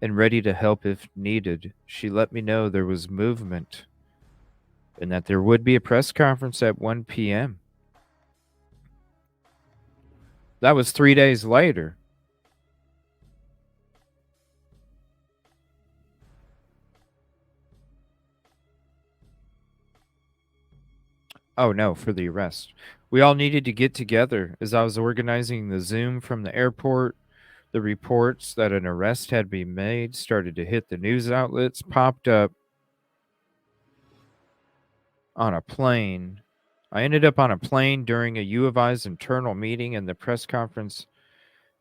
and ready to help if needed. She let me know there was movement and that there would be a press conference at 1 p.m. That was 3 days later. Oh no, for the arrest. We all needed to get together. As I was organizing the Zoom from the airport, the reports that an arrest had been made started to hit the news outlets, popped up on a plane. I ended up on a plane during a U of I's internal meeting, and the press conference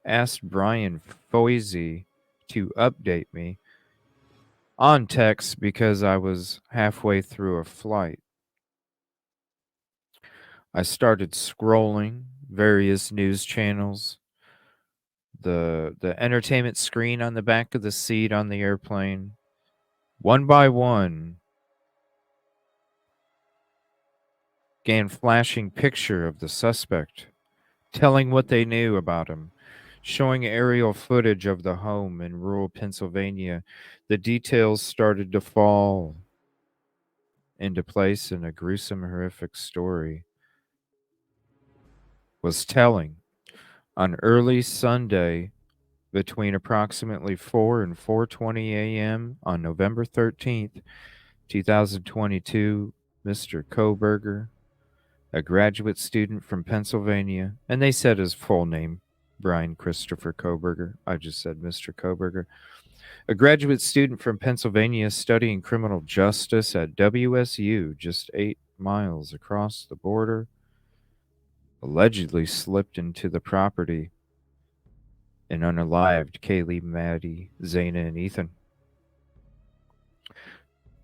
asked Brian Foisey to update me on text because I was halfway through a flight. I started scrolling various news channels, the entertainment screen on the back of the seat on the airplane. One by one, began flashing picture of the suspect, telling what they knew about him, showing aerial footage of the home in rural Pennsylvania. The details started to fall into place, and a gruesome, horrific story was telling. On early Sunday, between approximately 4 and 4:20 a.m. on November 13th, 2022, Mr. Koberger, a graduate student from Pennsylvania, and they said his full name, Brian Christopher Koberger. I just said Mr. Koberger. A graduate student from Pennsylvania studying criminal justice at WSU, just 8 miles across the border, allegedly slipped into the property and unalived Kaylee, Maddie, Zaina, and Ethan.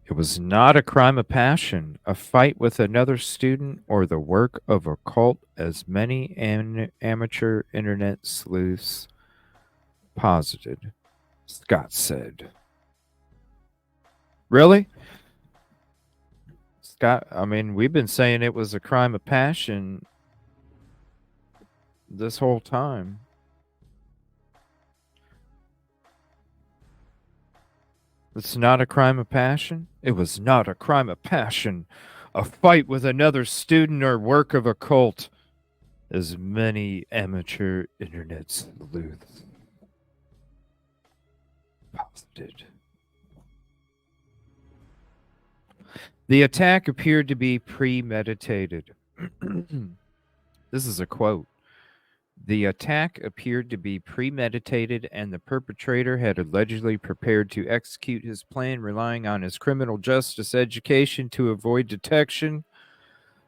It was not a crime of passion, a fight with another student, or the work of a cult, as many amateur internet sleuths posited. Scott said. Really? Scott, I mean, we've been saying it was a crime of passion this whole time. It's not a crime of passion? It was not a crime of passion. A fight with another student or work of a cult, as many amateur internet sleuths posited. The attack appeared to be premeditated. This is a quote. The attack appeared to be premeditated, and the perpetrator had allegedly prepared to execute his plan, relying on his criminal justice education to avoid detection.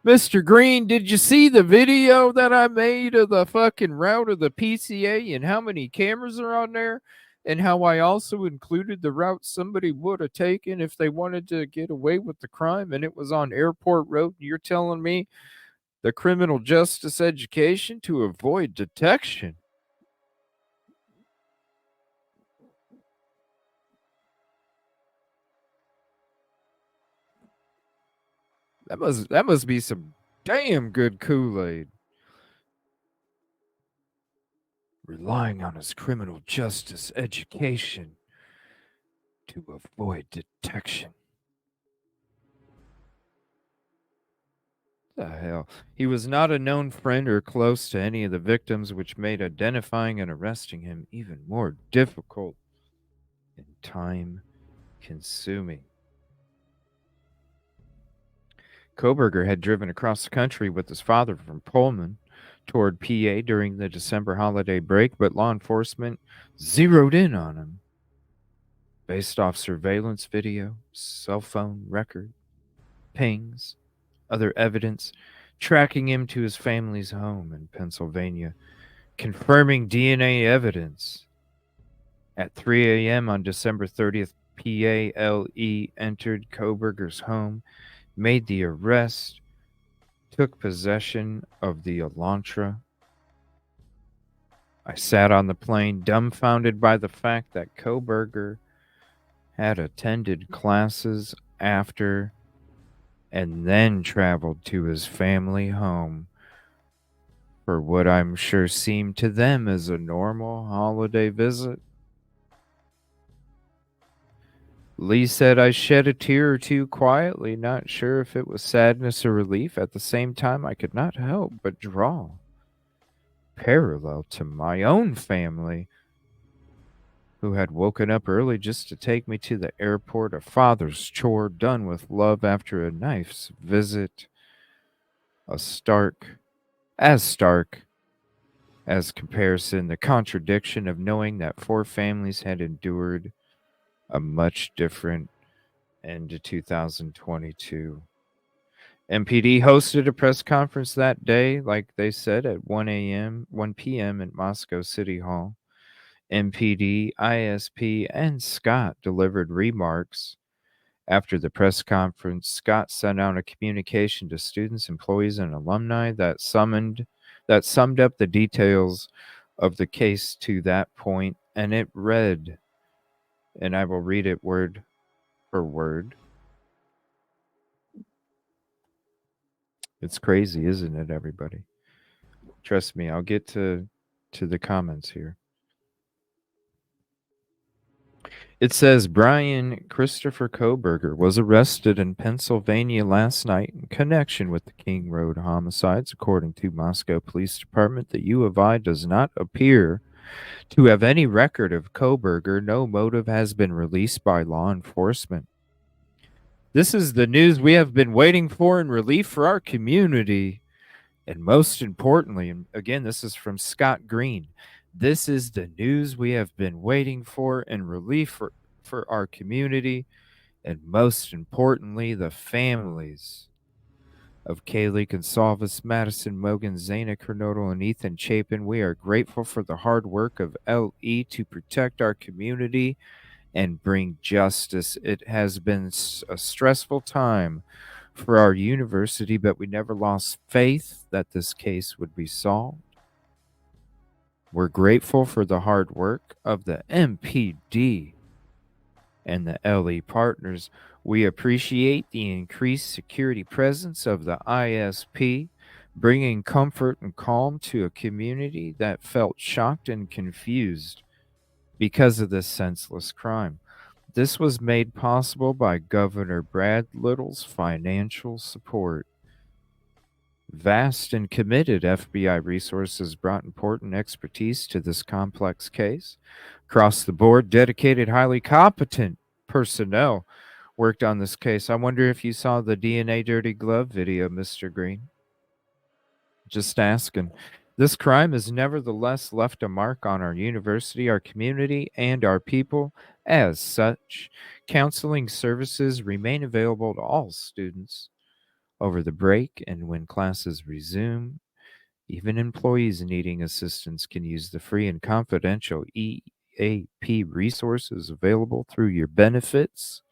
Mr. Green, did you see the video that I made of the fucking route of the PCA and how many cameras are on there? And how I also included the route somebody would have taken if they wanted to get away with the crime, and it was on Airport Road. You're telling me the criminal justice education to avoid detection? That must be some damn good Kool-Aid. Relying on his criminal justice education to avoid detection. The hell? He was not a known friend or close to any of the victims, which made identifying and arresting him even more difficult and time consuming. Koberger had driven across the country with his father from Pullman toward PA during the December holiday break, but law enforcement zeroed in on him based off surveillance video, cell phone record, pings, other evidence, tracking him to his family's home in Pennsylvania, confirming DNA evidence. At 3 a.m. on December 30th, PALE entered Koberger's home, made the arrest, took possession of the Elantra. I sat on the plane, dumbfounded by the fact that Koberger had attended classes after and then traveled to his family home for what I'm sure seemed to them as a normal holiday visit. Lee said I shed a tear or two quietly, not sure if it was sadness or relief. At the same time, I could not help but draw parallel to my own family, who had woken up early just to take me to the airport, a father's chore done with love after a knife's visit, a stark as comparison, the contradiction of knowing that four families had endured a much different end to 2022. MPD hosted a press conference that day, like they said, at 1 p.m. at Moscow City Hall. MPD, ISP, and Scott delivered remarks. After the press conference, Scott sent out a communication to students, employees, and alumni that summed up the details of the case to that point, and it read, and I will read it word for word. It's crazy, isn't it, everybody? Trust me, I'll get to the comments here. It says Brian Christopher Koberger was arrested in Pennsylvania last night in connection with the King Road homicides. According to Moscow Police Department, the U of I does not appear to have any record of Koberger. No motive has been released by law enforcement. This is the news we have been waiting for in relief for our community. And most importantly, and again, this is from Scott Green, this is the news we have been waiting for in relief for our community. And most importantly, the families of Kaylee Gonsalves, Madison Mogan, Zana Kernodle, and Ethan Chapin. We are grateful for the hard work of LE to protect our community and bring justice. It has been a stressful time for our university, but we never lost faith that this case would be solved. We're grateful for the hard work of the MPD and the LE partners. We appreciate the increased security presence of the ISP, bringing comfort and calm to a community that felt shocked and confused because of this senseless crime. This was made possible by Governor Brad Little's financial support. Vast and committed FBI resources brought important expertise to this complex case. Across the board, dedicated, highly competent personnel worked on this case. I wonder if you saw the DNA Dirty Glove video, Mr. Green. Just asking. This crime has nevertheless left a mark on our university, our community, and our people. As such, counseling services remain available to all students over the break and when classes resume. Even employees needing assistance can use the free and confidential EAP resources available through your benefits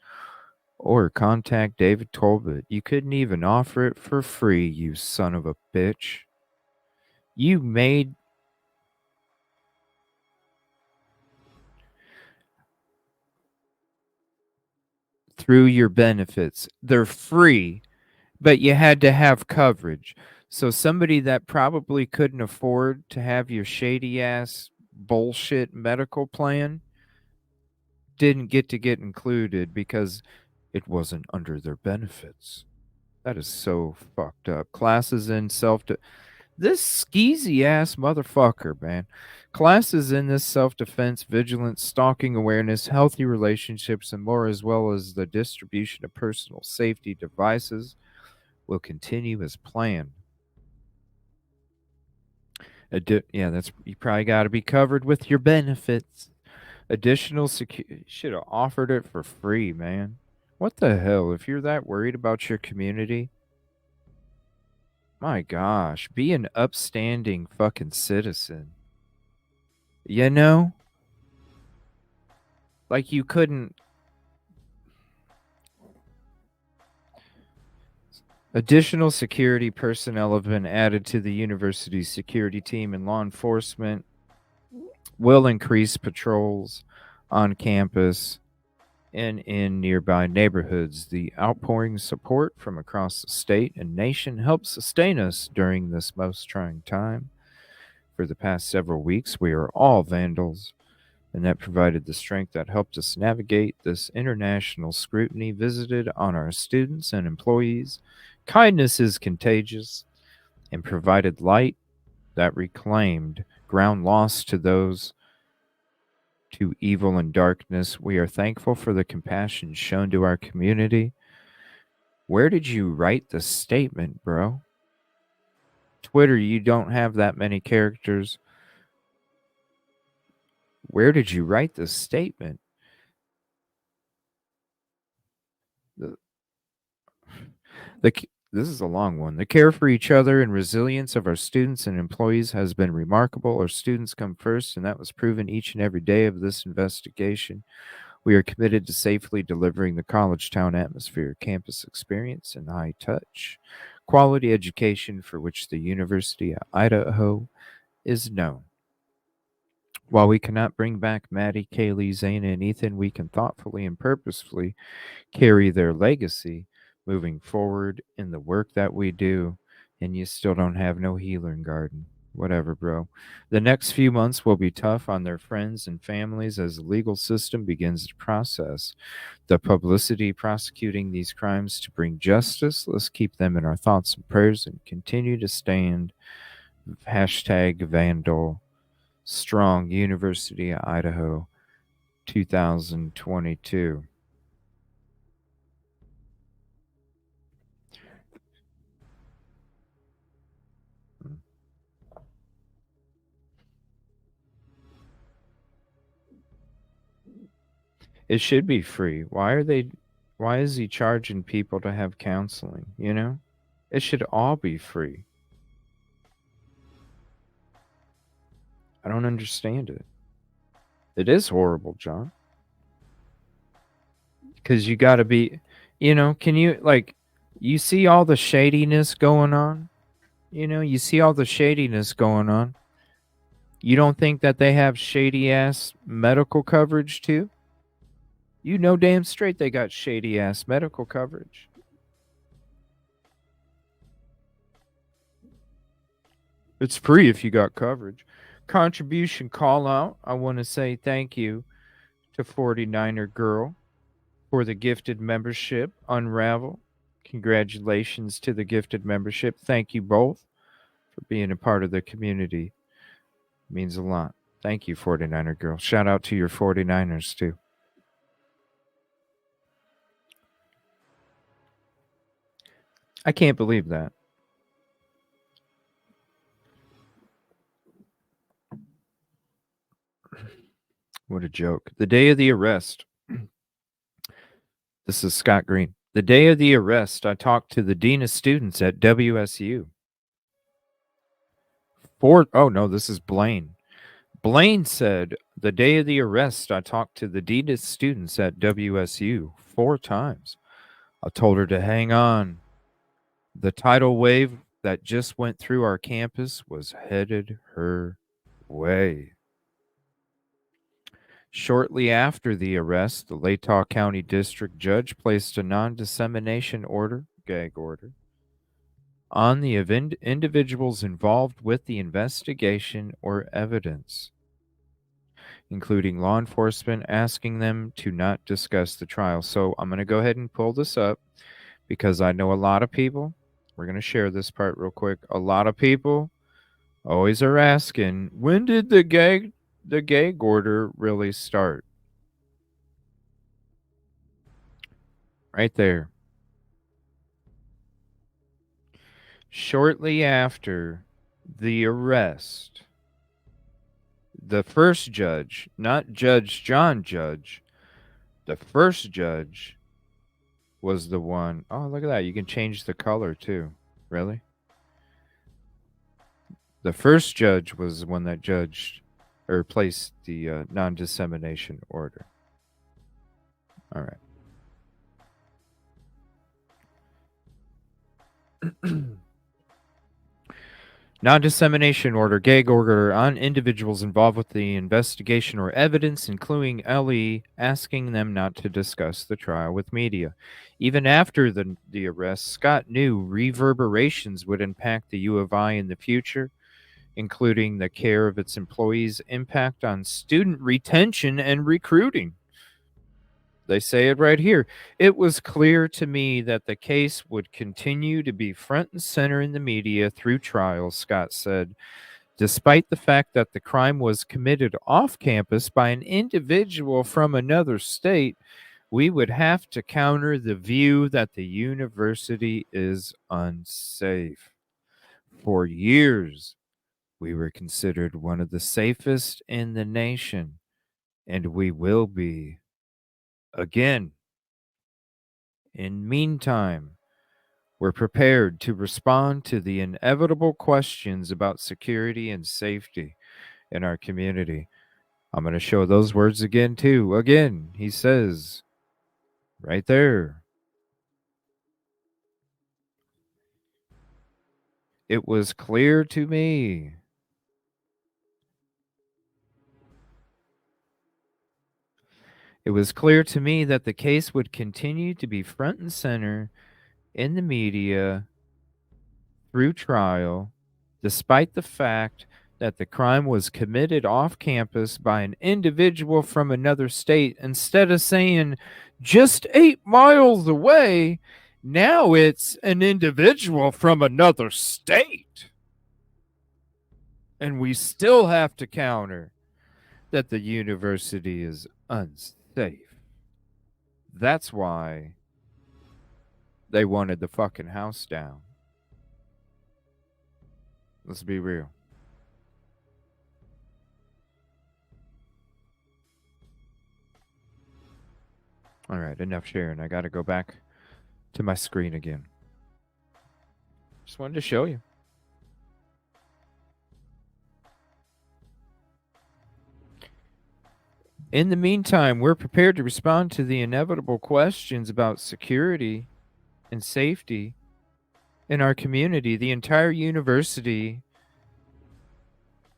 or contact David Tolbert. You couldn't even offer it for free, you son of a bitch. You made through your benefits. They're free, but you had to have coverage. So somebody that probably couldn't afford to have your shady ass bullshit medical plan didn't get included because it wasn't under their benefits. That is so fucked up. Classes in this skeezy ass motherfucker, man. Classes in this self-defense, vigilance, stalking awareness, healthy relationships, and more, as well as the distribution of personal safety devices, will continue as planned. That's you probably got to be covered with your benefits. Additional security should have offered it for free, man. What the hell? If you're that worried about your community, My gosh, be an upstanding fucking citizen. You know? Like you couldn't. Additional security personnel have been added to the university's security team, and law enforcement will increase patrols on campus and in nearby neighborhoods. The outpouring support from across the state and nation helps sustain us during this most trying time. For the past several weeks, we are all vandals, and that provided the strength that helped us navigate this international scrutiny visited on our students and employees. Kindness is contagious and provided light that reclaimed ground lost to those to evil and darkness. We are thankful for the compassion shown to our community. Where did you write the statement, bro? Twitter, you don't have that many characters. Where did you write the statement? The, this is a long one. The care for each other and resilience of our students and employees has been remarkable. Our students come first, and that was proven each and every day of this investigation. We are committed to safely delivering the college town atmosphere, campus experience, and high touch quality education for which the University of Idaho is known. While we cannot bring back Maddie, Kaylee, Zayna, and Ethan, we can thoughtfully and purposefully carry their legacy moving forward in the work that we do. And you still don't have no healing garden. Whatever, bro. The next few months will be tough on their friends and families as the legal system begins to process the publicity prosecuting these crimes to bring justice. Let's keep them in our thoughts and prayers and continue to stand. Hashtag Vandal Strong University of Idaho 2022. It should be free. Why is he charging people to have counseling, you know? It should all be free. I don't understand it. It is horrible, John. Cuz you got to be, can you like you see all the shadiness going on? You see all the shadiness going on. You don't think that they have shady ass medical coverage too? You know damn straight they got shady ass medical coverage. It's free if you got coverage. Contribution call out. I want to say thank you to 49er Girl for the gifted membership. Unravel. Congratulations to the gifted membership. Thank you both for being a part of the community. It means a lot. Thank you, 49er Girl. Shout out to your 49ers too. I can't believe that. What a joke. The day of the arrest. This is Scott Green. The day of the arrest, I talked to the dean of students at WSU. Oh no, this is Blaine. Blaine said, the day of the arrest, I talked to the dean of students at WSU 4 times. I told her to hang on. The tidal wave that just went through our campus was headed her way. Shortly after the arrest, the Latah County District Judge placed a non dissemination order, gag order, on the individuals involved with the investigation or evidence, including law enforcement, asking them to not discuss the trial. So I'm going to go ahead and pull this up because I know a lot of people. We're going to share this part real quick. A lot of people always are asking, when did the gag order really start? Right there. Shortly after the arrest, the first judge, not Judge John Judge, the first judge was the one. Oh, look at that. You can change the color too. Really? The first judge was the one that judged or placed the non dissemination order. All right. Non-dissemination order, gag order on individuals involved with the investigation or evidence, including LE, asking them not to discuss the trial with media. Even after the arrest, Scott knew reverberations would impact the U of I in the future, including the care of its employees' impact on student retention and recruiting. They say it right here. It was clear to me that the case would continue to be front and center in the media through trial, Scott said, despite the fact that the crime was committed off campus by an individual from another state. We would have to counter the view that the university is unsafe. For years, we were considered one of the safest in the nation, and we will be again. In meantime, we're prepared to respond to the inevitable questions about security and safety in our community. I'm going to show those words again, too. Again, he says right there. It was clear to me. It was clear to me that the case would continue to be front and center in the media through trial, despite the fact that the crime was committed off campus by an individual from another state. Instead of saying just 8 miles away, now it's an individual from another state. And we still have to counter that the university is unsafe. That's why they wanted the fucking house down. Let's be real. All right, enough sharing. I got to go back to my screen again. Just wanted to show you. In the meantime, we're prepared to respond to the inevitable questions about security and safety in our community. The entire university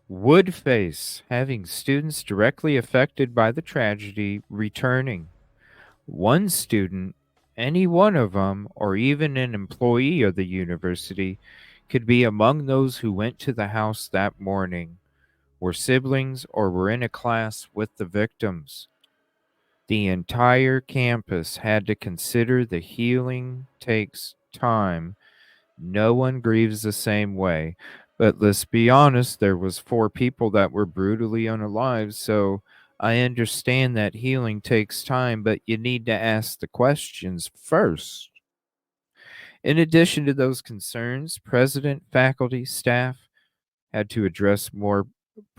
would face having students directly affected by the tragedy returning. One student, any one of them, or even an employee of the university, could be among those who went to the house that morning, were siblings, or were in a class with the victims. The entire campus had to consider the healing takes time. No one grieves the same way. But let's be honest, there was 4 people that were brutally unalived, so I understand that healing takes time, but you need to ask the questions first. In addition to those concerns, president, faculty, staff had to address more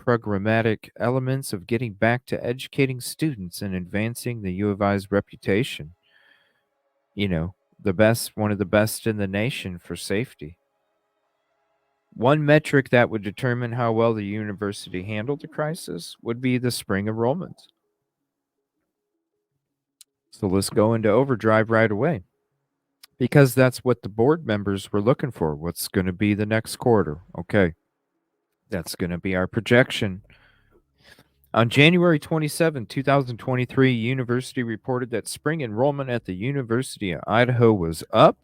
programmatic elements of getting back to educating students and advancing the U of I's reputation. You know, one of the best in the nation for safety. One metric that would determine how well the university handled the crisis would be the spring enrollment. So let's go into overdrive right away because that's what the board members were looking for. What's going to be the next quarter? Okay. That's going to be our projection. On January 27, 2023, University reported that spring enrollment at the University of Idaho was up.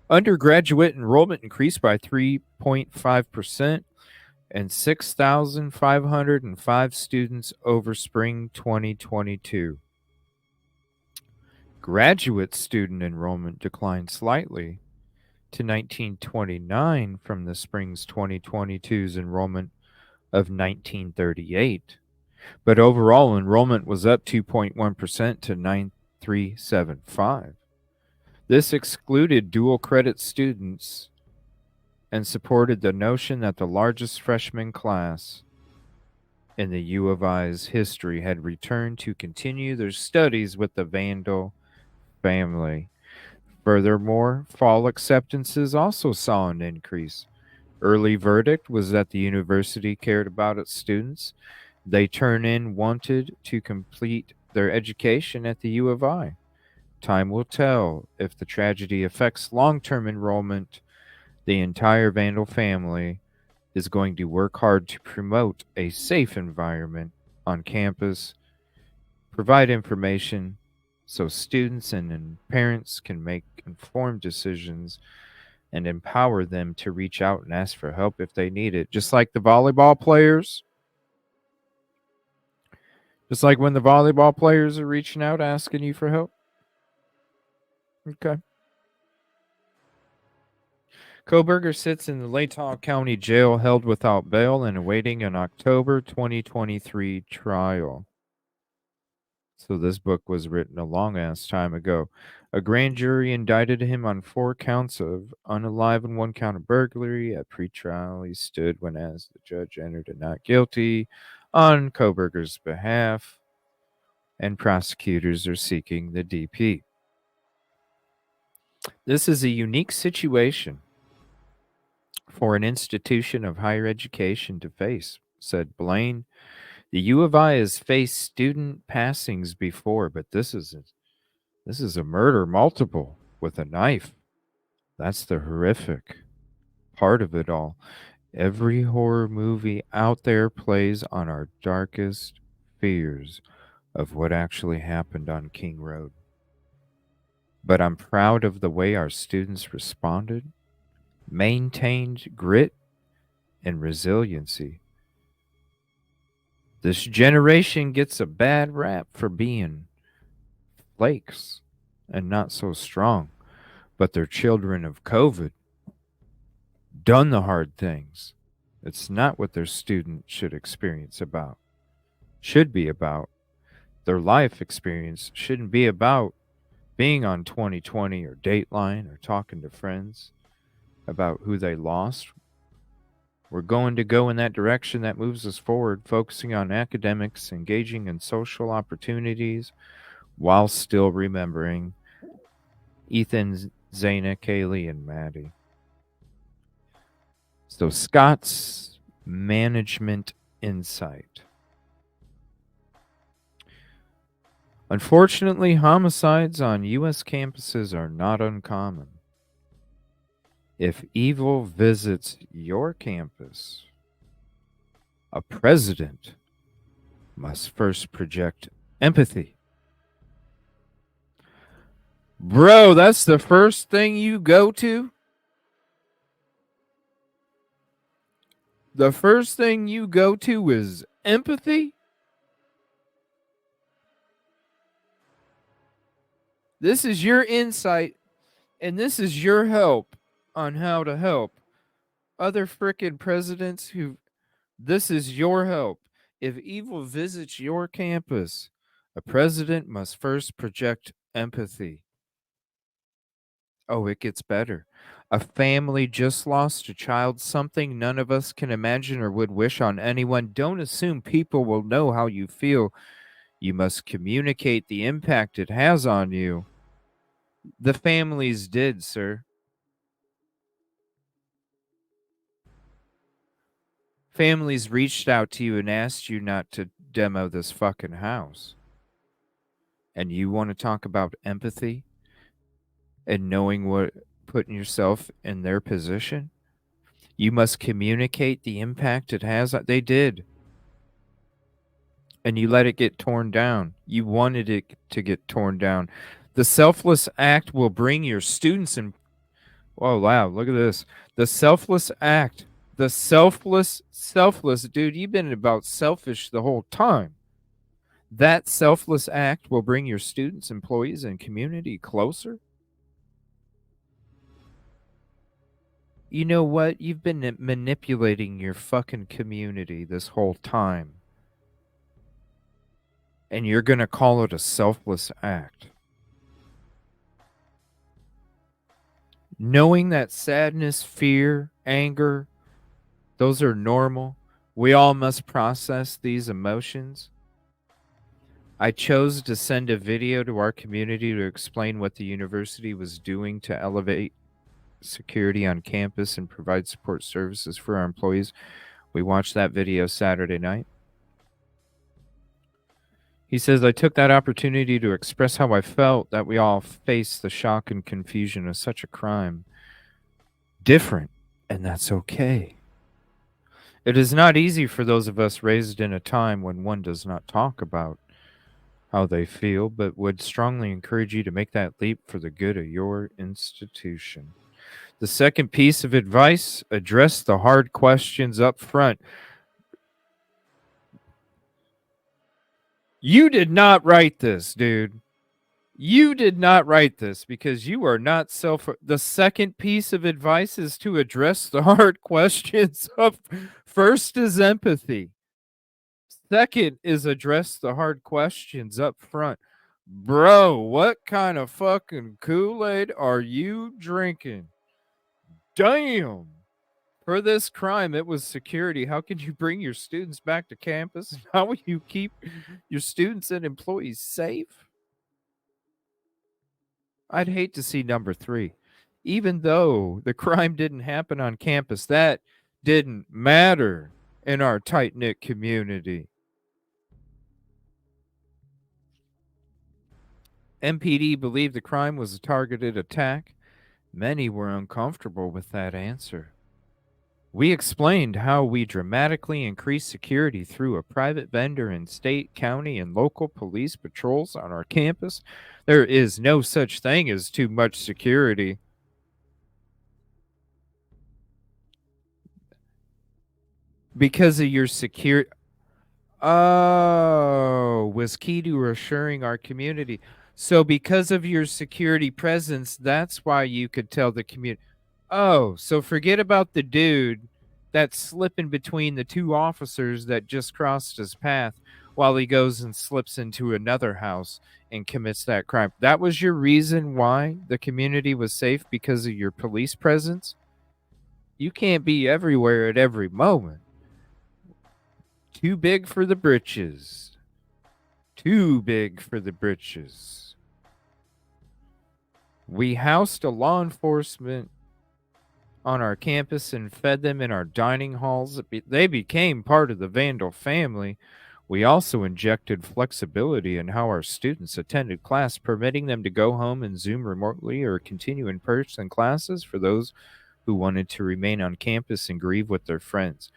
Undergraduate enrollment increased by 3.5%, and 6,505 students over spring 2022. Graduate student enrollment declined slightly to 1929 from the spring's 2022's enrollment of 1938. But overall enrollment was up 2.1% to 9,375. This excluded dual credit students and supported the notion that the largest freshman class in the U of I's history had returned to continue their studies with the Vandal family. Furthermore, fall acceptances also saw an increase, Early verdict was that the university cared about its students. They turn in wanted to complete their education at the U of I. Time will tell if the tragedy affects long-term enrollment. The entire Vandal family is going to work hard to promote a safe environment on campus, provide information so students and parents can make informed decisions, and empower them to reach out and ask for help if they need it. Just like the volleyball players. Just like when the volleyball players are reaching out asking you for help. Okay. Koberger sits in the Latah County Jail held without bail and awaiting an October 2023 trial. So this book was written a long ass time ago. A grand jury indicted him on 4 counts of unalive and 1 count of burglary. At pretrial, he stood when as the judge entered a not guilty on Koberger's behalf, and prosecutors are seeking the DP. This is a unique situation for an institution of higher education to face, said Blaine. The U of I has faced student passings before, but this is a murder multiple with a knife. That's the horrific part of it all. Every horror movie out there plays on our darkest fears of what actually happened on King Road. But I'm proud of the way our students responded, maintained grit and resiliency. This generation gets a bad rap for being flakes and not so strong, but they're children of COVID, done the hard things. It's not what their student should be about. Their life experience shouldn't be about being on 2020 or Dateline or talking to friends about who they lost. We're going to go in that direction that moves us forward, focusing on academics, engaging in social opportunities, while still remembering Ethan, Zayna, Kaylee, and Maddie. So Scott's management insight. Unfortunately, homicides on U.S. campuses are not uncommon. If evil visits your campus, a president must first project empathy. Bro, that's the first thing you go to? The first thing you go to is empathy? This is your insight, and this is your help on how to help other frickin' presidents who. This is your help. If evil visits your campus, a president must first project empathy. Oh, it gets better. A family just lost a child, something none of us can imagine or would wish on anyone. Don't assume people will know how you feel. You must communicate the impact it has on you. The families did, sir. Families reached out to you and asked you not to demo this fucking house. And you want to talk about empathy and knowing putting yourself in their position? You must communicate the impact it has. They did. And you let it get torn down. You wanted it to get torn down. The selfless act will bring your students and oh wow, look at this. The selfless act. The selfless, dude, you've been about selfish the whole time. That selfless act will bring your students, employees, and community closer. You know what? You've been manipulating your fucking community this whole time. And you're going to call it a selfless act. Knowing that sadness, fear, anger, those are normal. We all must process these emotions. I chose to send a video to our community to explain what the university was doing to elevate security on campus and provide support services for our employees. We watched that video Saturday night. He says, I took that opportunity to express how I felt that we all face the shock and confusion of such a crime. Different, and that's okay. It is not easy for those of us raised in a time when one does not talk about how they feel, but would strongly encourage you to make that leap for the good of your institution. The second piece of advice, address the hard questions up front. You did not write this, dude. You did not write this because you are not self. The second piece of advice is to address the hard questions up. First is empathy. Second is address the hard questions up front. Bro, what kind of fucking Kool-Aid are you drinking? Damn. For this crime, it was security. How can you bring your students back to campus? How will you keep your students and employees safe? I'd hate to see number 3. Even though the crime didn't happen on campus, that didn't matter in our tight-knit community. MPD believed the crime was a targeted attack. Many were uncomfortable with that answer. We explained how we dramatically increased security through a private vendor and state, county, and local police patrols on our campus. There is no such thing as too much security. Because of your security. Oh, was key to assuring our community. So because of your security presence, that's why you could tell the community. Oh, so forget about the dude that's slipping between the two officers that just crossed his path while he goes and slips into another house and commits that crime. That was your reason why the community was safe, because of your police presence? You can't be everywhere at every moment. Too big for the britches. Too big for the britches. We housed a law enforcement on our campus and fed them in our dining halls. They became part of the Vandal family. We also injected flexibility in how our students attended class, permitting them to go home and Zoom remotely or continue in person classes for those who wanted to remain on campus and grieve with their friends.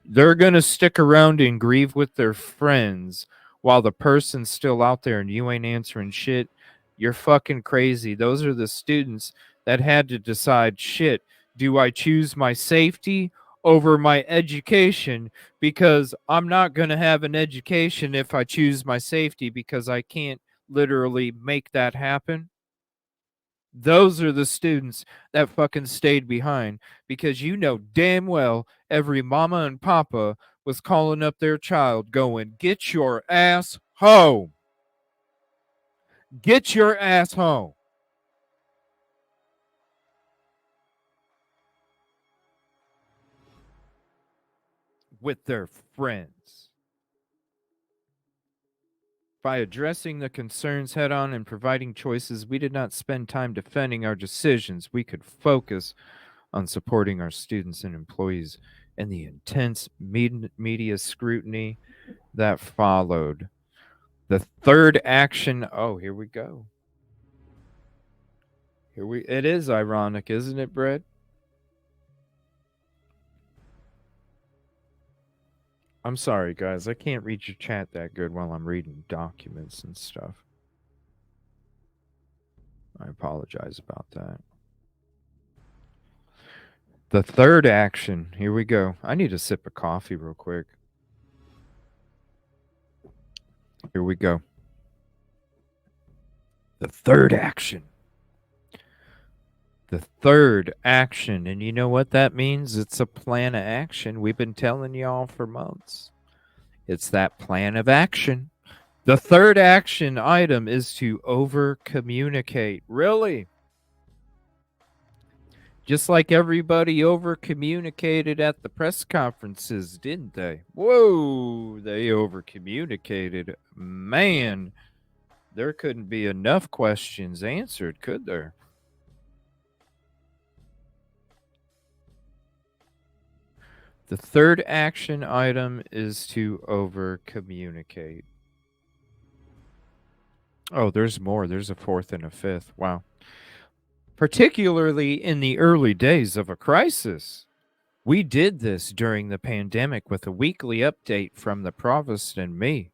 They're going to stick around and grieve with their friends while the person's still out there and you ain't answering shit. You're fucking crazy. Those are the students that had to decide, shit, do I choose my safety over my education? Because I'm not going to have an education if I choose my safety, because I can't literally make that happen. Those are the students that fucking stayed behind, because you know damn well every mama and papa was calling up their child going, get your ass home. Get your ass home. With their friends. By addressing the concerns head on and providing choices, we did not spend time defending our decisions. We could focus on supporting our students and employees, and the intense media scrutiny that followed. The third action. Oh, here we go. It is ironic, isn't it, Brett? I'm sorry, guys. I can't read your chat that good while I'm reading documents and stuff. I apologize about that. The third action. Here we go. I need a sip of coffee real quick. Here we go. The third action. The third action. And you know what that means? It's a plan of action. We've been telling y'all for months. It's that plan of action. The third action item is to over communicate. Really? Just like everybody over communicated at the press conferences, didn't they? Whoa, they over communicated. Man, there couldn't be enough questions answered, could there? The third action item is to over communicate. Oh, there's more. There's a fourth and a fifth. Wow. Particularly in the early days of a crisis. We did this during the pandemic with a weekly update from the provost and me,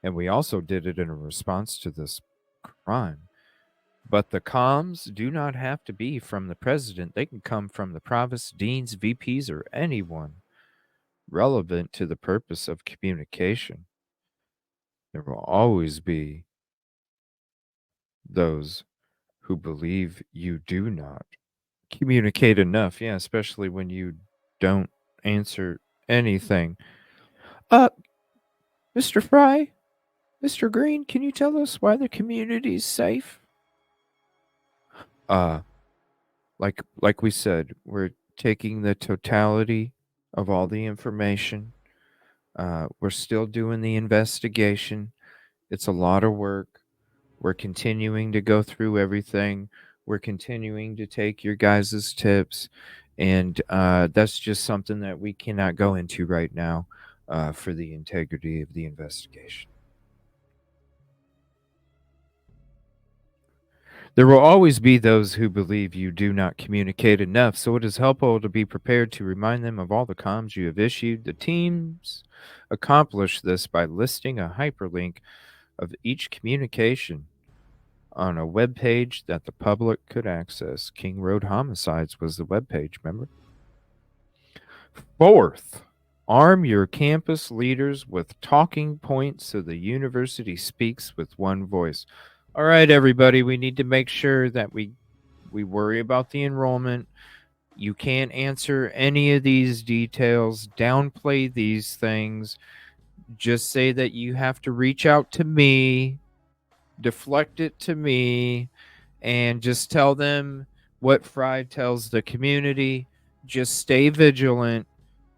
and we also did it in a response to this crime. But the comms do not have to be from the president. They can come from the provost, deans, VPs, or anyone relevant to the purpose of communication. There will always be those who believe you do not communicate enough. Yeah, especially when you don't answer anything. Uh, Mr. Fry, Mr. Green, can you tell us why the community is safe? Uh, like we said, we're taking the totality of all the information. We're still doing the investigation. It's a lot of work. We're continuing to go through everything. We're continuing to take your guys' tips. And that's just something that we cannot go into right now for the integrity of the investigation. There will always be those who believe you do not communicate enough, so it is helpful to be prepared to remind them of all the comms you have issued. The teams accomplish this by listing a hyperlink of each communication on a web page that the public could access. King Road Homicides was the web page, remember? Fourth, arm your campus leaders with talking points so the university speaks with one voice. All right, everybody, we need to make sure that we worry about the enrollment. You can't answer any of these details, downplay these things. Just say that you have to reach out to me, deflect it to me, and just tell them what Fry tells the community. Just stay vigilant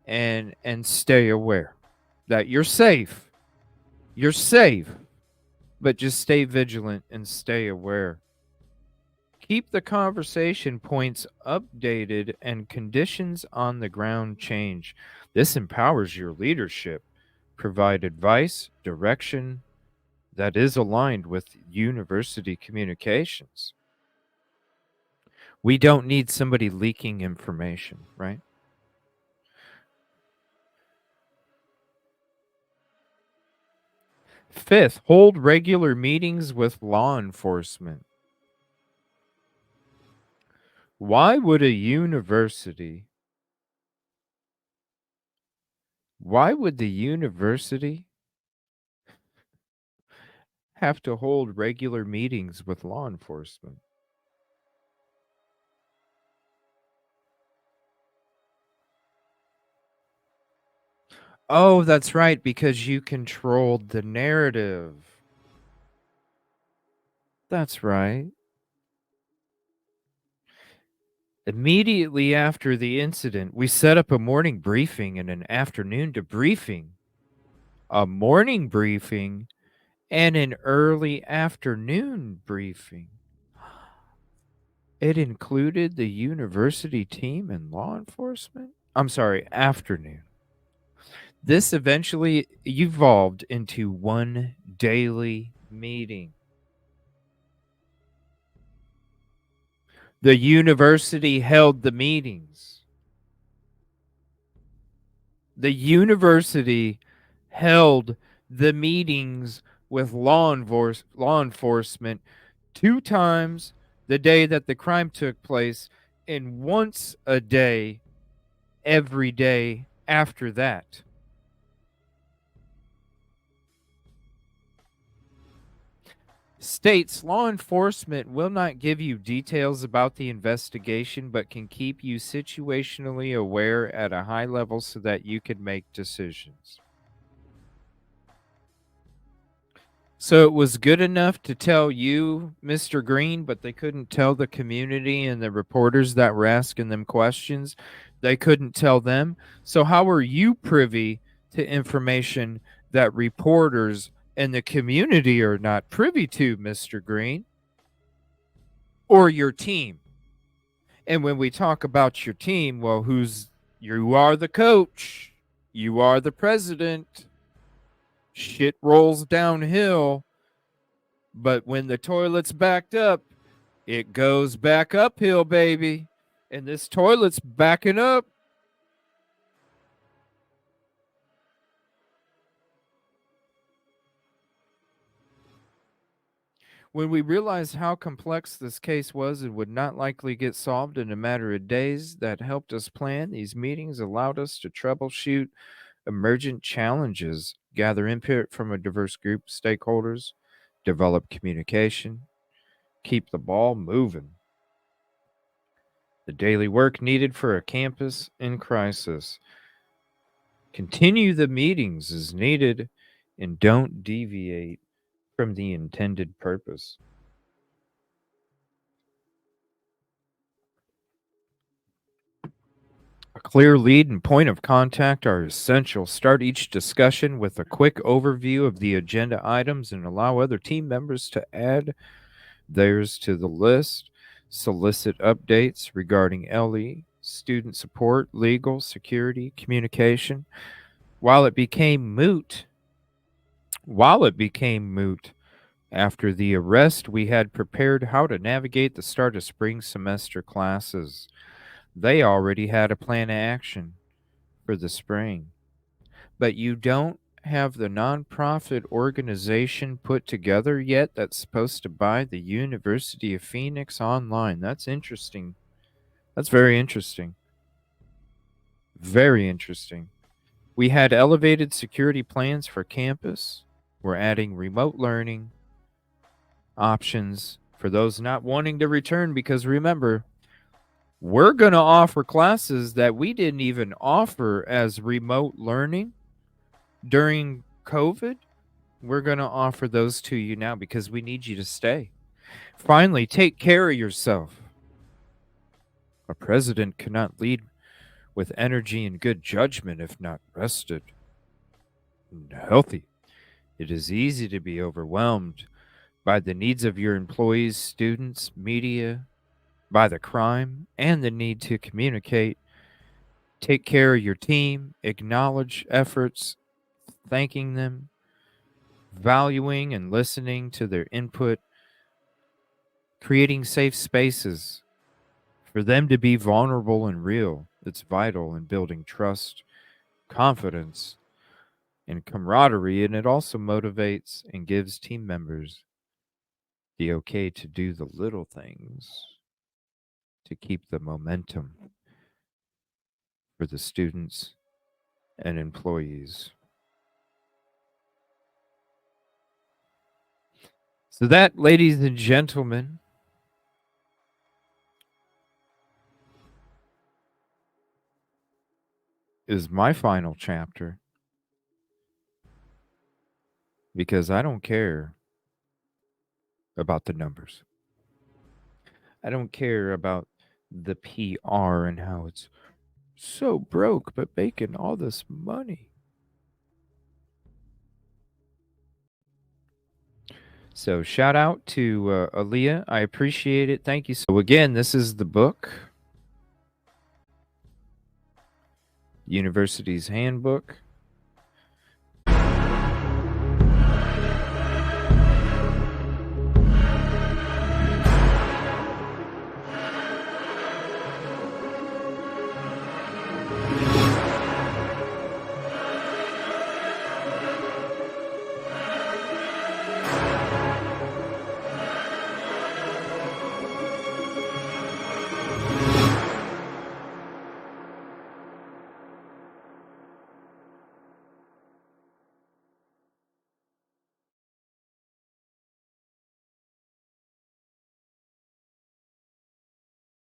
and stay aware that you're safe. You're safe, but just stay vigilant and stay aware. Keep the conversation points updated and conditions on the ground change. This empowers your leadership. Provide advice, direction that is aligned with university communications. We don't need somebody leaking information, right? Fifth, hold regular meetings with law enforcement. Why would a university, why would the university have to hold regular meetings with law enforcement? Oh, that's right, because you controlled the narrative. That's right. Immediately after the incident, we set up a morning briefing and an afternoon debriefing, a morning briefing, and an early afternoon briefing. It included the university team and law enforcement? I'm sorry, afternoon. This eventually evolved into one daily meeting. The university held the meetings. The university held the meetings with law enforcement 2 times the day that the crime took place and once a day every day after that. States law enforcement will not give you details about the investigation, but can keep you situationally aware at a high level so that you can make decisions. So it was good enough to tell you, Mr. Green, but they couldn't tell the community and the reporters that were asking them questions. They couldn't tell them. So, how are you privy to information that reporters and the community are not privy to, Mr. Green? Or your team? And when we talk about your team, well, who's You are the coach. You are the president. Shit rolls downhill. But when the toilet's backed up, it goes back uphill, baby. And this toilet's backing up. When we realized how complex this case was and would not likely get solved in a matter of days, that helped us plan. These meetings allowed us to troubleshoot emergent challenges, gather input from a diverse group of stakeholders, develop communication, keep the ball moving. The daily work needed for a campus in crisis. Continue the meetings as needed and don't deviate from the intended purpose. A clear lead and point of contact are essential. Start each discussion with a quick overview of the agenda items and allow other team members to add theirs to the list. Solicit updates regarding LE, student support, legal, security, communication. While it became moot, after the arrest, we had prepared how to navigate the start of spring semester classes. They already had a plan of action for the spring. But you don't have the nonprofit organization put together yet that's supposed to buy the University of Phoenix online. That's interesting. That's very interesting. Very interesting. We had elevated security plans for campus. We're adding remote learning options for those not wanting to return because remember, we're going to offer classes that we didn't even offer as remote learning during COVID. We're going to offer those to you now because we need you to stay. Finally, take care of yourself. A president cannot lead with energy and good judgment if not rested and healthy. It is easy to be overwhelmed by the needs of your employees, students, media, by the crime, and the need to communicate. Take care of your team, acknowledge efforts, thanking them, valuing and listening to their input, creating safe spaces for them to be vulnerable and real. It's vital in building trust, confidence, and camaraderie, and it also motivates and gives team members the okay to do the little things to keep the momentum for the students and employees. So, that, ladies and gentlemen, is my final chapter because I don't care about the numbers. I don't care about the PR and how it's so broke but making all this money. So shout out to Aaliyah. I appreciate it. Thank you. So again, this is the book, University's Handbook.